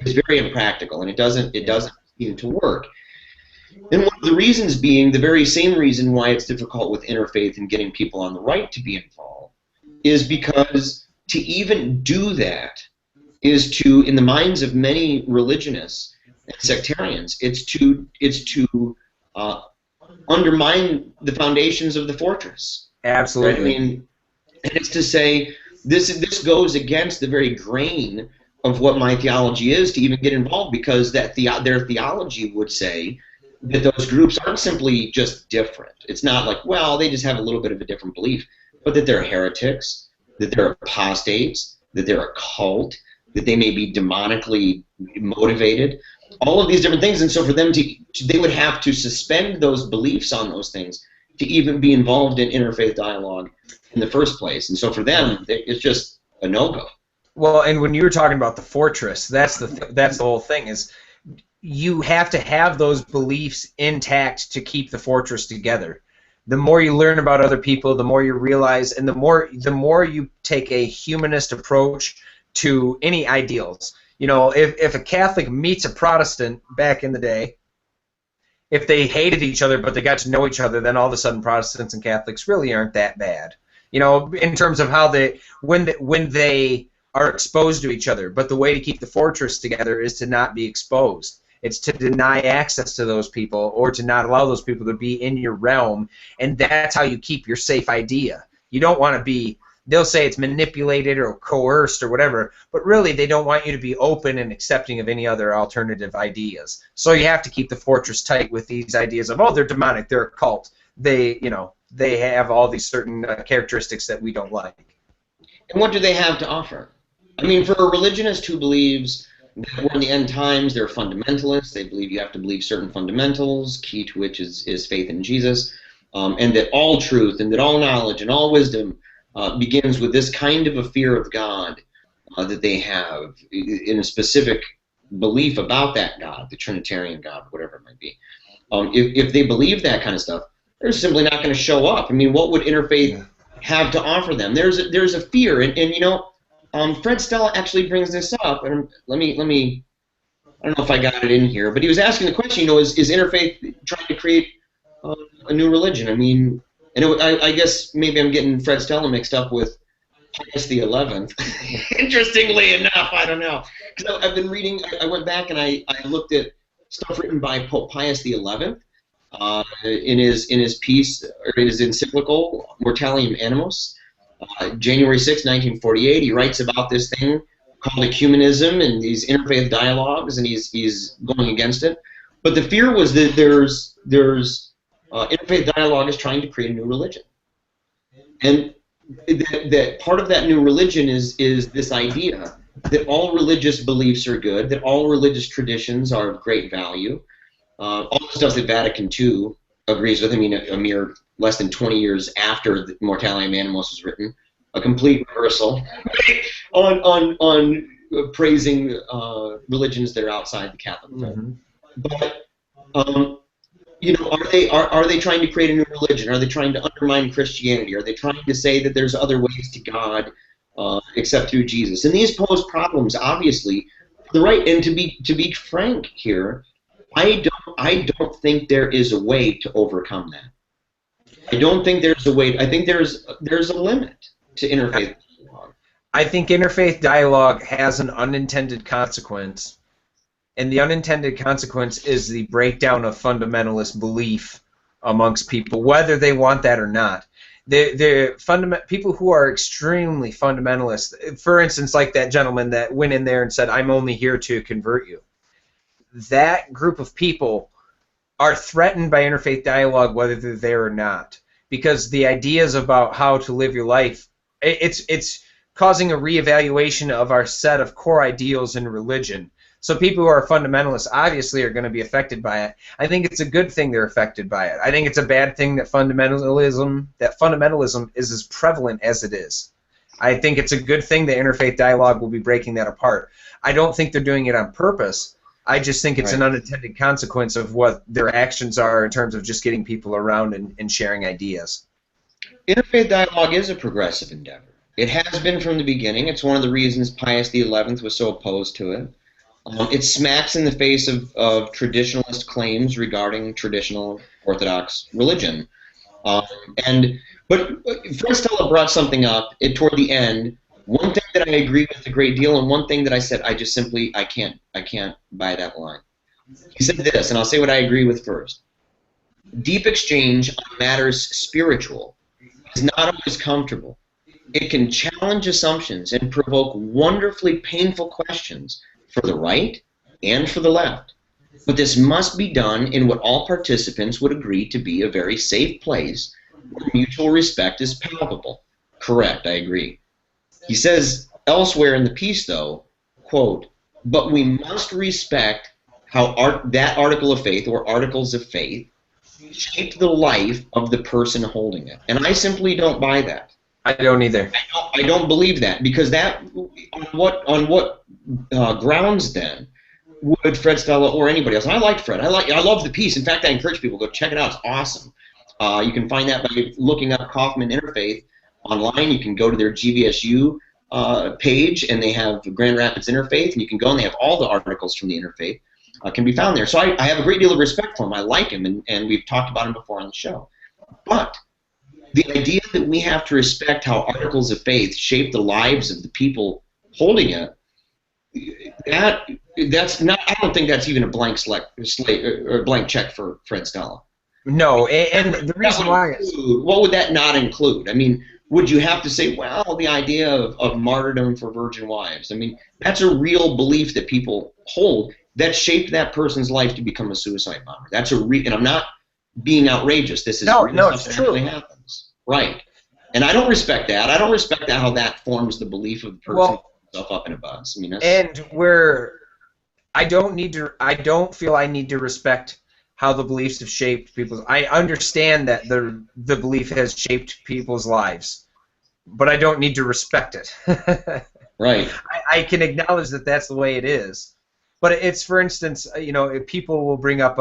is very impractical, and it doesn't seem to work. And one of the reasons being the very same reason why it's difficult with interfaith and getting people on the right to be involved is because to even do that is to, in the minds of many religionists and sectarians, it's to undermine the foundations of the fortress. Absolutely. Right? I mean, and it's to say this goes against the very grain of what my theology is to even get involved, because their theology would say that those groups aren't simply just different. It's not like, well, they just have a little bit of a different belief, but that they're heretics, that they're apostates, that they're a cult, that they may be demonically motivated, all of these different things. And so for them they would have to suspend those beliefs on those things to even be involved in interfaith dialogue in the first place. And so for them, it's just a no-go. Well, and when you were talking about the fortress, that's the whole thing, is you have to have those beliefs intact to keep the fortress together. The more you learn about other people, the more you realize, and the more you take a humanist approach to any ideals. You know, if a Catholic meets a Protestant back in the day, if they hated each other but they got to know each other, then all of a sudden Protestants and Catholics really aren't that bad. You know, in terms of how when they are exposed to each other. But the way to keep the fortress together is to not be exposed. It's to deny access to those people, or to not allow those people to be in your realm, and that's how you keep your safe idea. You don't want to be, they'll say it's manipulated or coerced or whatever, but really they don't want you to be open and accepting of any other alternative ideas. So you have to keep the fortress tight with these ideas of, oh, they're demonic, they're a cult, they have all these certain characteristics that we don't like. And what do they have to offer? I mean, for a religionist who believes that we're in the end times, they're fundamentalists. They believe you have to believe certain fundamentals, key to which is faith in Jesus, and that all truth and that all knowledge and all wisdom begins with this kind of a fear of God that they have in a specific belief about that God, the Trinitarian God, whatever it might be. If they believe that kind of stuff, they're simply not going to show up. I mean, what would interfaith have to offer them? There's a fear, and you know, Fred Stella actually brings this up, and let me. I don't know if I got it in here, but he was asking the question. You know, is interfaith trying to create a new religion? I mean, and I guess maybe I'm getting Fred Stella mixed up with Pius XI. Interestingly enough, I don't know, because I've been reading. I went back and I looked at stuff written by Pope Pius XI in his piece, or in his encyclical Mortalium Animos. January 6, 1948, he writes about this thing called ecumenism and these interfaith dialogues, and he's going against it. But the fear was that there's interfaith dialogue is trying to create a new religion, and that part of that new religion is this idea that all religious beliefs are good, that all religious traditions are of great value. All the stuff that Vatican II agrees with. I mean, a mere less than 20 years after the Mortality of Animals was written, a complete reversal on praising religions that are outside the Catholic faith. But are they trying to create a new religion? Are they trying to undermine Christianity? Are they trying to say that there's other ways to God except through Jesus? And these pose problems, obviously. The right, and to be frank here, I don't think there is a way to overcome that. I don't think there's a way. I think there's a limit to interfaith dialogue. I think interfaith dialogue has an unintended consequence, and the unintended consequence is the breakdown of fundamentalist belief amongst people, whether they want that or not. People who are extremely fundamentalist, for instance, like that gentleman that went in there and said, "I'm only here to convert you." That group of people are threatened by interfaith dialogue whether they're there or not, because the ideas about how to live your life, it's causing a reevaluation of our set of core ideals in religion. So people who are fundamentalists obviously are going to be affected by it. I think it's a good thing they're affected by it. I think it's a bad thing that fundamentalism is as prevalent as it is. I think it's a good thing that interfaith dialogue will be breaking that apart. I don't think they're doing it on purpose. I just think it's an unintended consequence of what their actions are in terms of just getting people around and sharing ideas. Interfaith dialogue is a progressive endeavor. It has been from the beginning. It's one of the reasons Pius XI was so opposed to it. It smacks in the face of traditionalist claims regarding traditional Orthodox religion. But Fred Stella brought something up toward the end. One thing that I agree with a great deal, and one thing that I said I can't buy that line. He said this, and I'll say what I agree with first. Deep exchange on matters spiritual is not always comfortable. It can challenge assumptions and provoke wonderfully painful questions for the right and for the left. But this must be done in what all participants would agree to be a very safe place where mutual respect is palpable. Correct, I agree. He says elsewhere in the piece, though, quote, "But we must respect how that article of faith or articles of faith shaped the life of the person holding it." And I simply don't buy that. I don't either. I don't believe that, because that on what grounds then would Fred Stella or anybody else? And I liked Fred. I love the piece. In fact, I encourage people to go check it out. It's awesome. You can find that by looking up Kaufman Interfaith online. You can go to their GVSU page, and they have Grand Rapids Interfaith, and you can go and they have all the articles from the Interfaith can be found there. So I have a great deal of respect for him. I like him, and we've talked about him before on the show. But the idea that we have to respect how articles of faith shape the lives of the people holding it, that's not. I don't think that's even a blank slate or a blank check for Fred Stella. No, and the reason why is, what would that not include? I mean, would you have to say, well, the idea of martyrdom for virgin wives? I mean, that's a real belief that people hold that shaped that person's life to become a suicide bomber. That's and I'm not being outrageous. This is no, it's true. Actually happens, right? And I don't respect that. I don't respect that, how that forms the belief of the person himself up in a bus. I mean, I don't feel I need to respect how the beliefs have shaped people's. I understand that the belief has shaped people's lives, but I don't need to respect it. Right. I can acknowledge that that's the way it is, but it's, for instance, people will bring up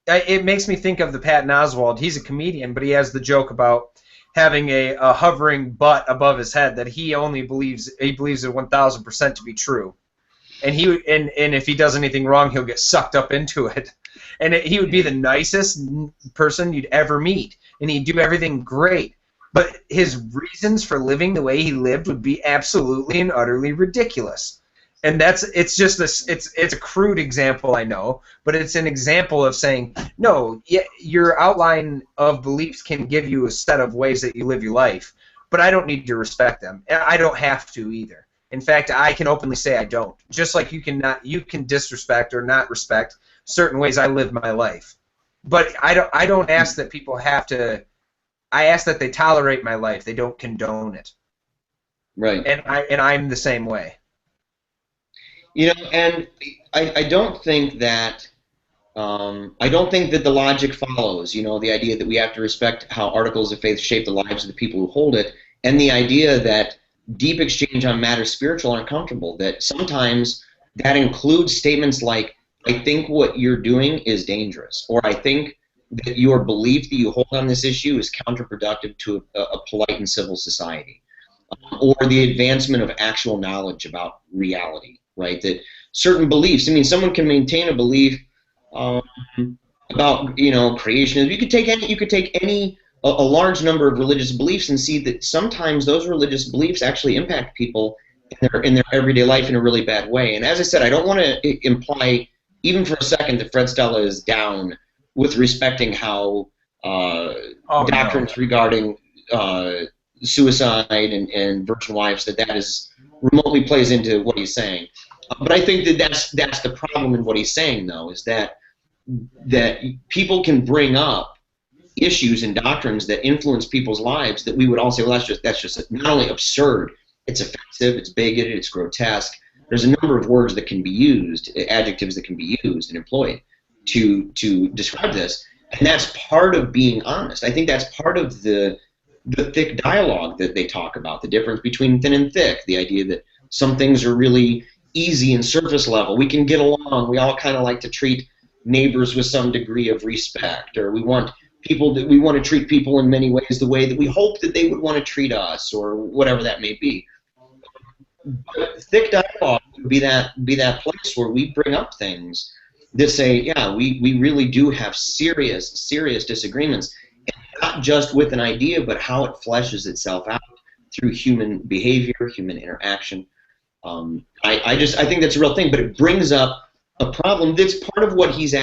it makes me think of the Patton Oswalt. He's a comedian, but he has the joke about having a hovering butt above his head that he believes it 1,000% to be true, and if he does anything wrong, he'll get sucked up into it. And he would be the nicest person you'd ever meet, and he'd do everything great. But his reasons for living the way he lived would be absolutely and utterly ridiculous. And it's just it's a crude example, I know, but it's an example of saying, no, your outline of beliefs can give you a set of ways that you live your life, but I don't need to respect them. I don't have to either. In fact, I can openly say I don't. Just like you can disrespect or not respect certain ways I live my life. But I don't ask that people have to. I ask that they tolerate my life. They don't condone it. Right. And I'm the same way. And I don't think that the logic follows. The idea that we have to respect how articles of faith shape the lives of the people who hold it, and the idea that deep exchange on matters spiritual are uncomfortable. That sometimes that includes statements like, "I think what you're doing is dangerous," or "I think that your belief that you hold on this issue is counterproductive to a polite and civil society," or the advancement of actual knowledge about reality. Right? That certain beliefs. I mean, someone can maintain a belief about creationism. You could take a large number of religious beliefs and see that sometimes those religious beliefs actually impact people in their everyday life in a really bad way. And as I said, I don't want to imply even for a second that Fred Stella is down with respecting how doctrines regarding suicide and virgin wives that is remotely plays into what he's saying. But I think that's the problem in what he's saying, though, is that people can bring up issues and doctrines that influence people's lives that we would all say, well, that's just not only absurd, it's offensive, it's bigoted, it's grotesque. There's a number of words that can be used, adjectives that can be used and employed to describe this, and that's part of being honest. I think that's part of the thick dialogue that they talk about, the difference between thin and thick, the idea that some things are really easy and surface level. We can get along. We all kind of like to treat neighbors with some degree of respect, or we want to treat people in many ways the way that we hope that they would want to treat us, or whatever that may be. But thick dialogue would be that place where we bring up things that say, yeah, we really do have serious disagreements, and not just with an idea, but how it fleshes itself out through human behavior, human interaction. I think that's a real thing, but it brings up a problem that's part of what he's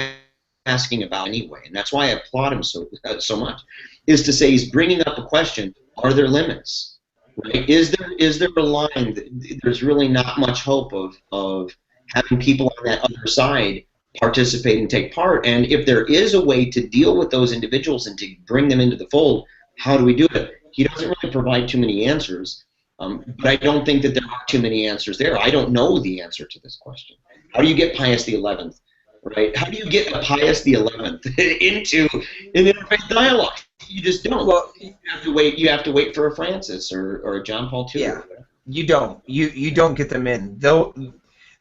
asking about anyway, and that's why I applaud him so much, is to say he's bringing up a question: are there limits? Right? Is there a line that there's really not much hope of having people on that other side participate and take part? And if there is a way to deal with those individuals and to bring them into the fold, how do we do it? He doesn't really provide too many answers. But I don't think that there are too many answers there. I don't know the answer to this question. How do you get Pius XI, right? How do you get a Pius XI into an interfaith dialogue? You just don't. Well, you have to wait for a Francis or a John Paul II. Yeah, you don't. You don't get them in. Though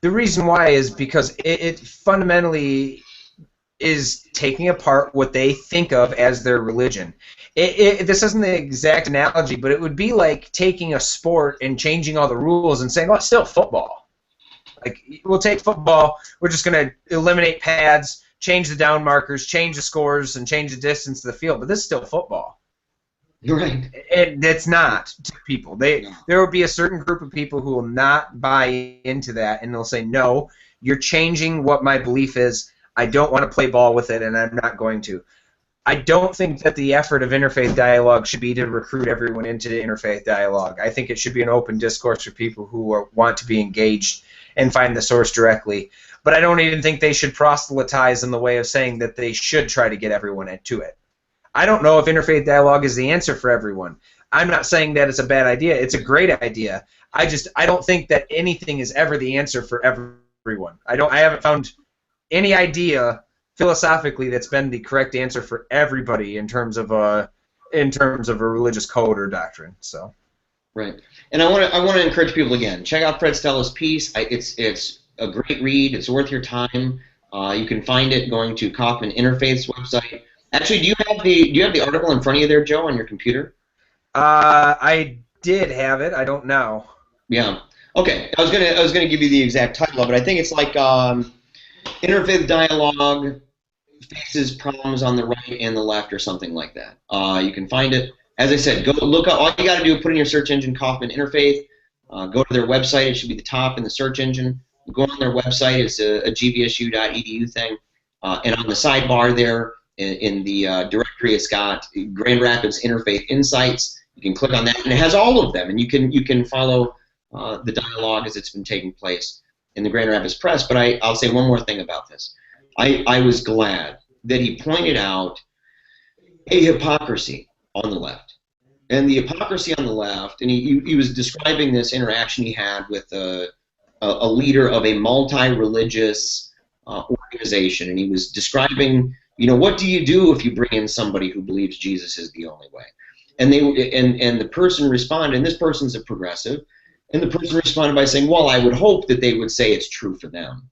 the reason why is because it fundamentally is taking apart what they think of as their religion. This isn't the exact analogy, but it would be like taking a sport and changing all the rules and saying, "Oh, it's still football." Like, we'll take football, we're just going to eliminate pads, change the down markers, change the scores, and change the distance to the field, but this is still football. Right. And it's not to people. There will be a certain group of people who will not buy into that, and they'll say, "No, you're changing what my belief is. I don't want to play ball with it, and I'm not going to." I don't think that the effort of interfaith dialogue should be to recruit everyone into the interfaith dialogue. I think it should be an open discourse for people who want to be engaged and find the source directly. But I don't even think they should proselytize in the way of saying that they should try to get everyone into it. I don't know if interfaith dialogue is the answer for everyone. I'm not saying that it's a bad idea. It's a great idea. I don't think that anything is ever the answer for everyone. I haven't found any idea philosophically that's been the correct answer for everybody in terms of a religious code or doctrine. So, right. And I want to encourage people again. Check out Fred Stella's piece. It's a great read. It's worth your time. You can find it going to Kaufman Interfaith's website. Actually, do you have the article in front of you there, Joe, on your computer? I did have it. I don't now. Yeah. Okay. I was gonna give you the exact title of it. I think it's like Interfaith Dialogue Faces Problems on the Right and the Left, or something like that. You can find it. As I said, go look up. All you got to do is put in your search engine Kaufman Interfaith. Go to their website. It should be the top in the search engine. Go on their website. It's a gvsu.edu thing. And on the sidebar there, in the directory, it's got Grand Rapids Interfaith Insights. You can click on that, and it has all of them. And you can follow the dialogue as it's been taking place in the Grand Rapids Press. But I'll say one more thing about this. I was glad that he pointed out a hypocrisy on the left. And the hypocrisy on the left, and he was describing this interaction he had with a leader of a multi-religious organization, and he was describing, what do you do if you bring in somebody who believes Jesus is the only way? And the person responded, and this person's a progressive, and the person responded by saying, well, I would hope that they would say it's true for them.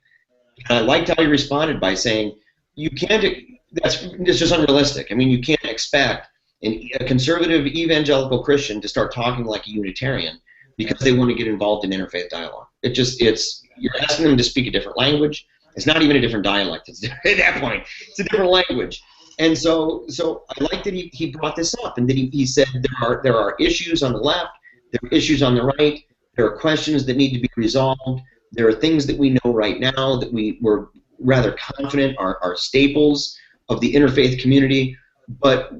And I liked how he responded by saying, you can't, it's just unrealistic. I mean, you can't expect a conservative evangelical Christian to start talking like a Unitarian because they want to get involved in interfaith dialogue. You're asking them to speak a different language. It's not even a different dialect. At that point, it's a different language. And so I like that he brought this up, and that he said there are issues on the left, there are issues on the right, there are questions that need to be resolved, there are things that we know right now that we're rather confident are staples of the interfaith community, but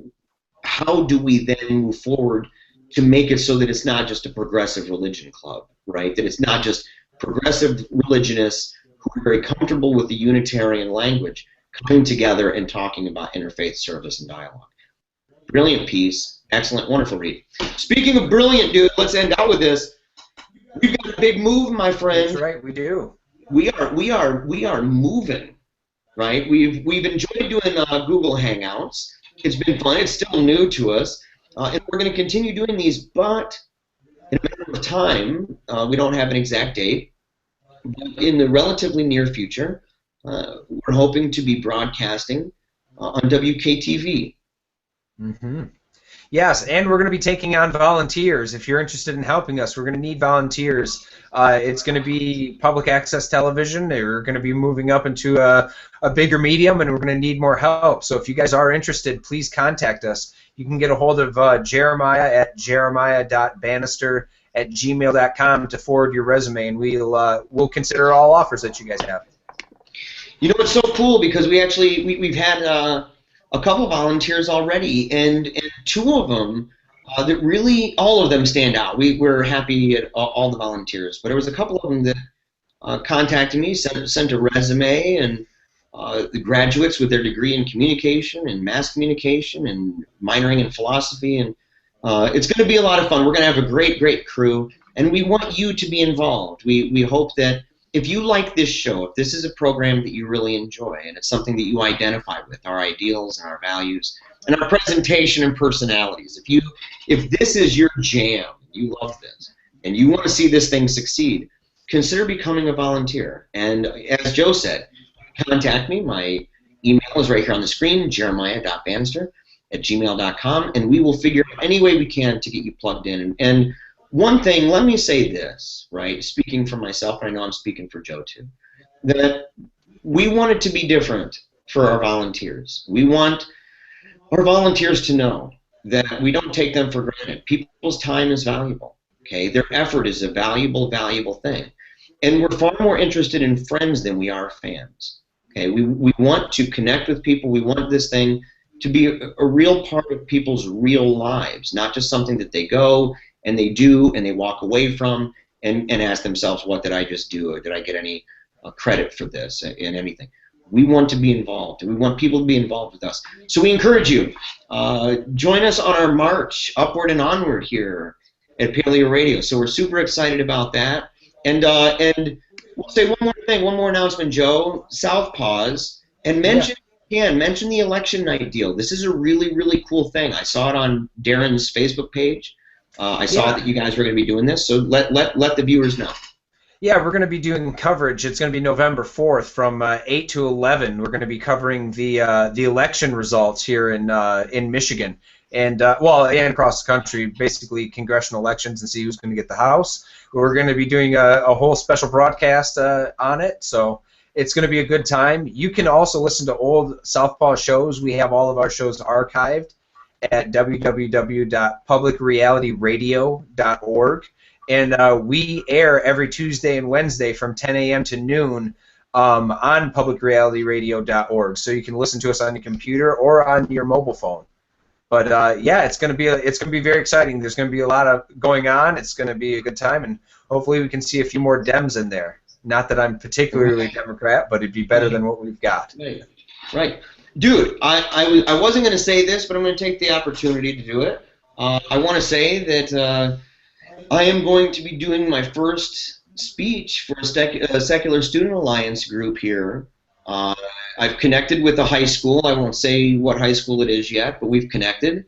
how do we then move forward to make it so that it's not just a progressive religion club, right? That it's not just progressive religionists who are very comfortable with the Unitarian language coming together and talking about interfaith service and dialogue. Brilliant piece, excellent, wonderful read. Speaking of brilliant, dude, let's end out with this. We've got a big move, my friend. That's right, we do. We are moving, right? We've enjoyed doing Google Hangouts. It's been fun. It's still new to us, and we're going to continue doing these. But in a matter of time, we don't have an exact date. But in the relatively near future, we're hoping to be broadcasting on WKTV. Mm-hmm. Yes, and we're going to be taking on volunteers. If you're interested in helping us, we're going to need volunteers. It's going to be public access television. We're going to be moving up into a bigger medium, and we're going to need more help. So if you guys are interested, please contact us. You can get a hold of Jeremiah at jeremiah.bannister@gmail.com to forward your resume, and we'll consider all offers that you guys have. It's so cool because we've had a couple volunteers already, and two of them that really, all of them stand out. We're happy at all the volunteers, but there was a couple of them that contacted me, sent a resume, and the graduates with their degree in communication and mass communication and minoring in philosophy, and it's going to be a lot of fun. We're going to have a great crew, and we want you to be involved. We hope that if you like this show, if this is a program that you really enjoy, and it's something that you identify with, our ideals and our values, and our presentation and personalities, if this is your jam, you love this, and you want to see this thing succeed, consider becoming a volunteer. And as Joe said, contact me. My email is right here on the screen, jeremiah.bannister@gmail.com, and we will figure out any way we can to get you plugged in. And one thing, let me say this, right, speaking for myself, and I know I'm speaking for Joe too, that we want it to be different for our volunteers. We want our volunteers to know that we don't take them for granted. People's time is valuable, okay? Their effort is a valuable thing. And we're far more interested in friends than we are fans, okay? We want to connect with people. We want this thing to be a real part of people's real lives, not just something that they go and they do and they walk away from and ask themselves, what did I just do? Or did I get any credit for this and anything? We want to be involved, and we want people to be involved with us. So we encourage you, join us on our march upward and onward here at PaleoRadio. So we're super excited about that. And we'll say one more thing, one more announcement, Joe. Southpaws, and mention the election night deal. This is a really cool thing. I saw it on Darren's Facebook page. I saw that you guys were going to be doing this, so let the viewers know. Yeah, we're going to be doing coverage. It's going to be November 4th from 8 to 11. We're going to be covering the election results here in Michigan, and and across the country, basically congressional elections, and see who's going to get the House. We're going to be doing a whole special broadcast on it, so it's going to be a good time. You can also listen to old Southpaw shows. We have all of our shows archived at www.publicrealityradio.org. And we air every Tuesday and Wednesday from 10 a.m. to noon on publicrealityradio.org. So you can listen to us on your computer or on your mobile phone. But it's going to be very exciting. There's going to be a lot of going on. It's going to be a good time, and hopefully we can see a few more Dems in there. Not that I'm particularly Democrat, but it'd be better than what we've got. Right. Right. Dude, I wasn't going to say this, but I'm going to take the opportunity to do it. I want to say that I am going to be doing my first speech for a Secular Student Alliance group here. I've connected with a high school. I won't say what high school it is yet, but we've connected.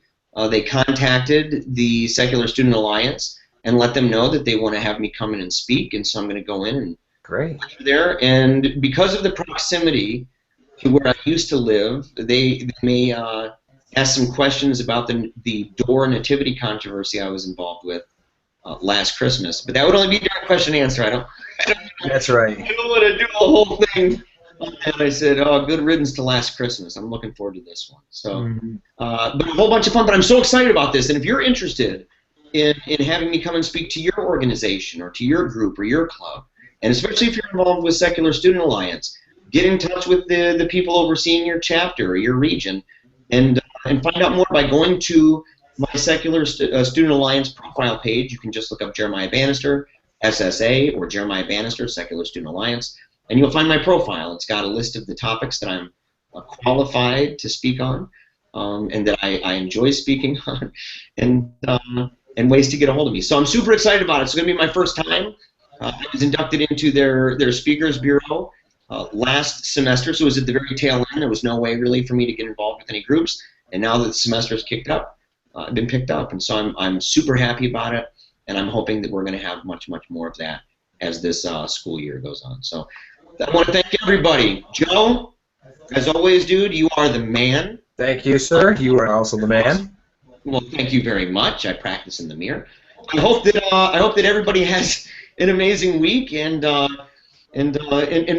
They contacted the Secular Student Alliance and let them know that they want to have me come in and speak, and so I'm going to go in and Great. there. And because of the proximity to where I used to live, they may ask some questions about the door nativity controversy I was involved with last Christmas. But that would only be during question and answer. I don't That's right. I don't want to do the whole thing. And I said, oh, good riddance to last Christmas. I'm looking forward to this one. So, but a whole bunch of fun. But I'm so excited about this. And if you're interested in having me come and speak to your organization or to your group or your club, and especially if you're involved with Secular Student Alliance, get in touch with the people overseeing your chapter or your region, and find out more by going to my Secular Student Alliance profile page. You can just look up Jeremiah Bannister, SSA, or Jeremiah Bannister, Secular Student Alliance, and you'll find my profile. It's got a list of the topics that I'm qualified to speak on, and that I enjoy speaking on, and ways to get a hold of me. So I'm super excited about it. It's going to be my first time. I was inducted into their Speakers Bureau last semester, so it was at the very tail end. There was no way really for me to get involved with any groups, and now that the semester's kicked up, I've been picked up, and so I'm super happy about it, and I'm hoping that we're going to have much more of that as this school year goes on. So I want to thank everybody. Joe, as always, dude, you are the man. Thank you, sir. You are also the man. Well, thank you very much. I practice in the mirror. I hope that everybody has an amazing week, and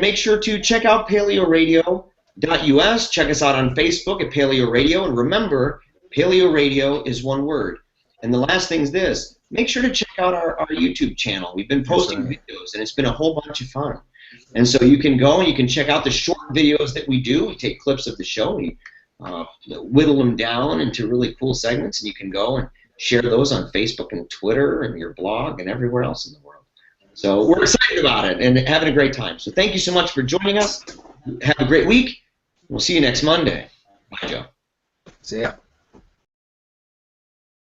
make sure to check out PaleoRadio.us. Check us out on Facebook at PaleoRadio, and remember, PaleoRadio is one word. And the last thing is this: make sure to check out our YouTube channel. We've been posting videos, and it's been a whole bunch of fun. And so you can go and you can check out the short videos that we do. We take clips of the show, we whittle them down into really cool segments, and you can go and share those on Facebook and Twitter and your blog and everywhere else in the world. So we're excited about it and having a great time. So thank you so much for joining us. Have a great week. We'll see you next Monday. Bye, Joe. See ya.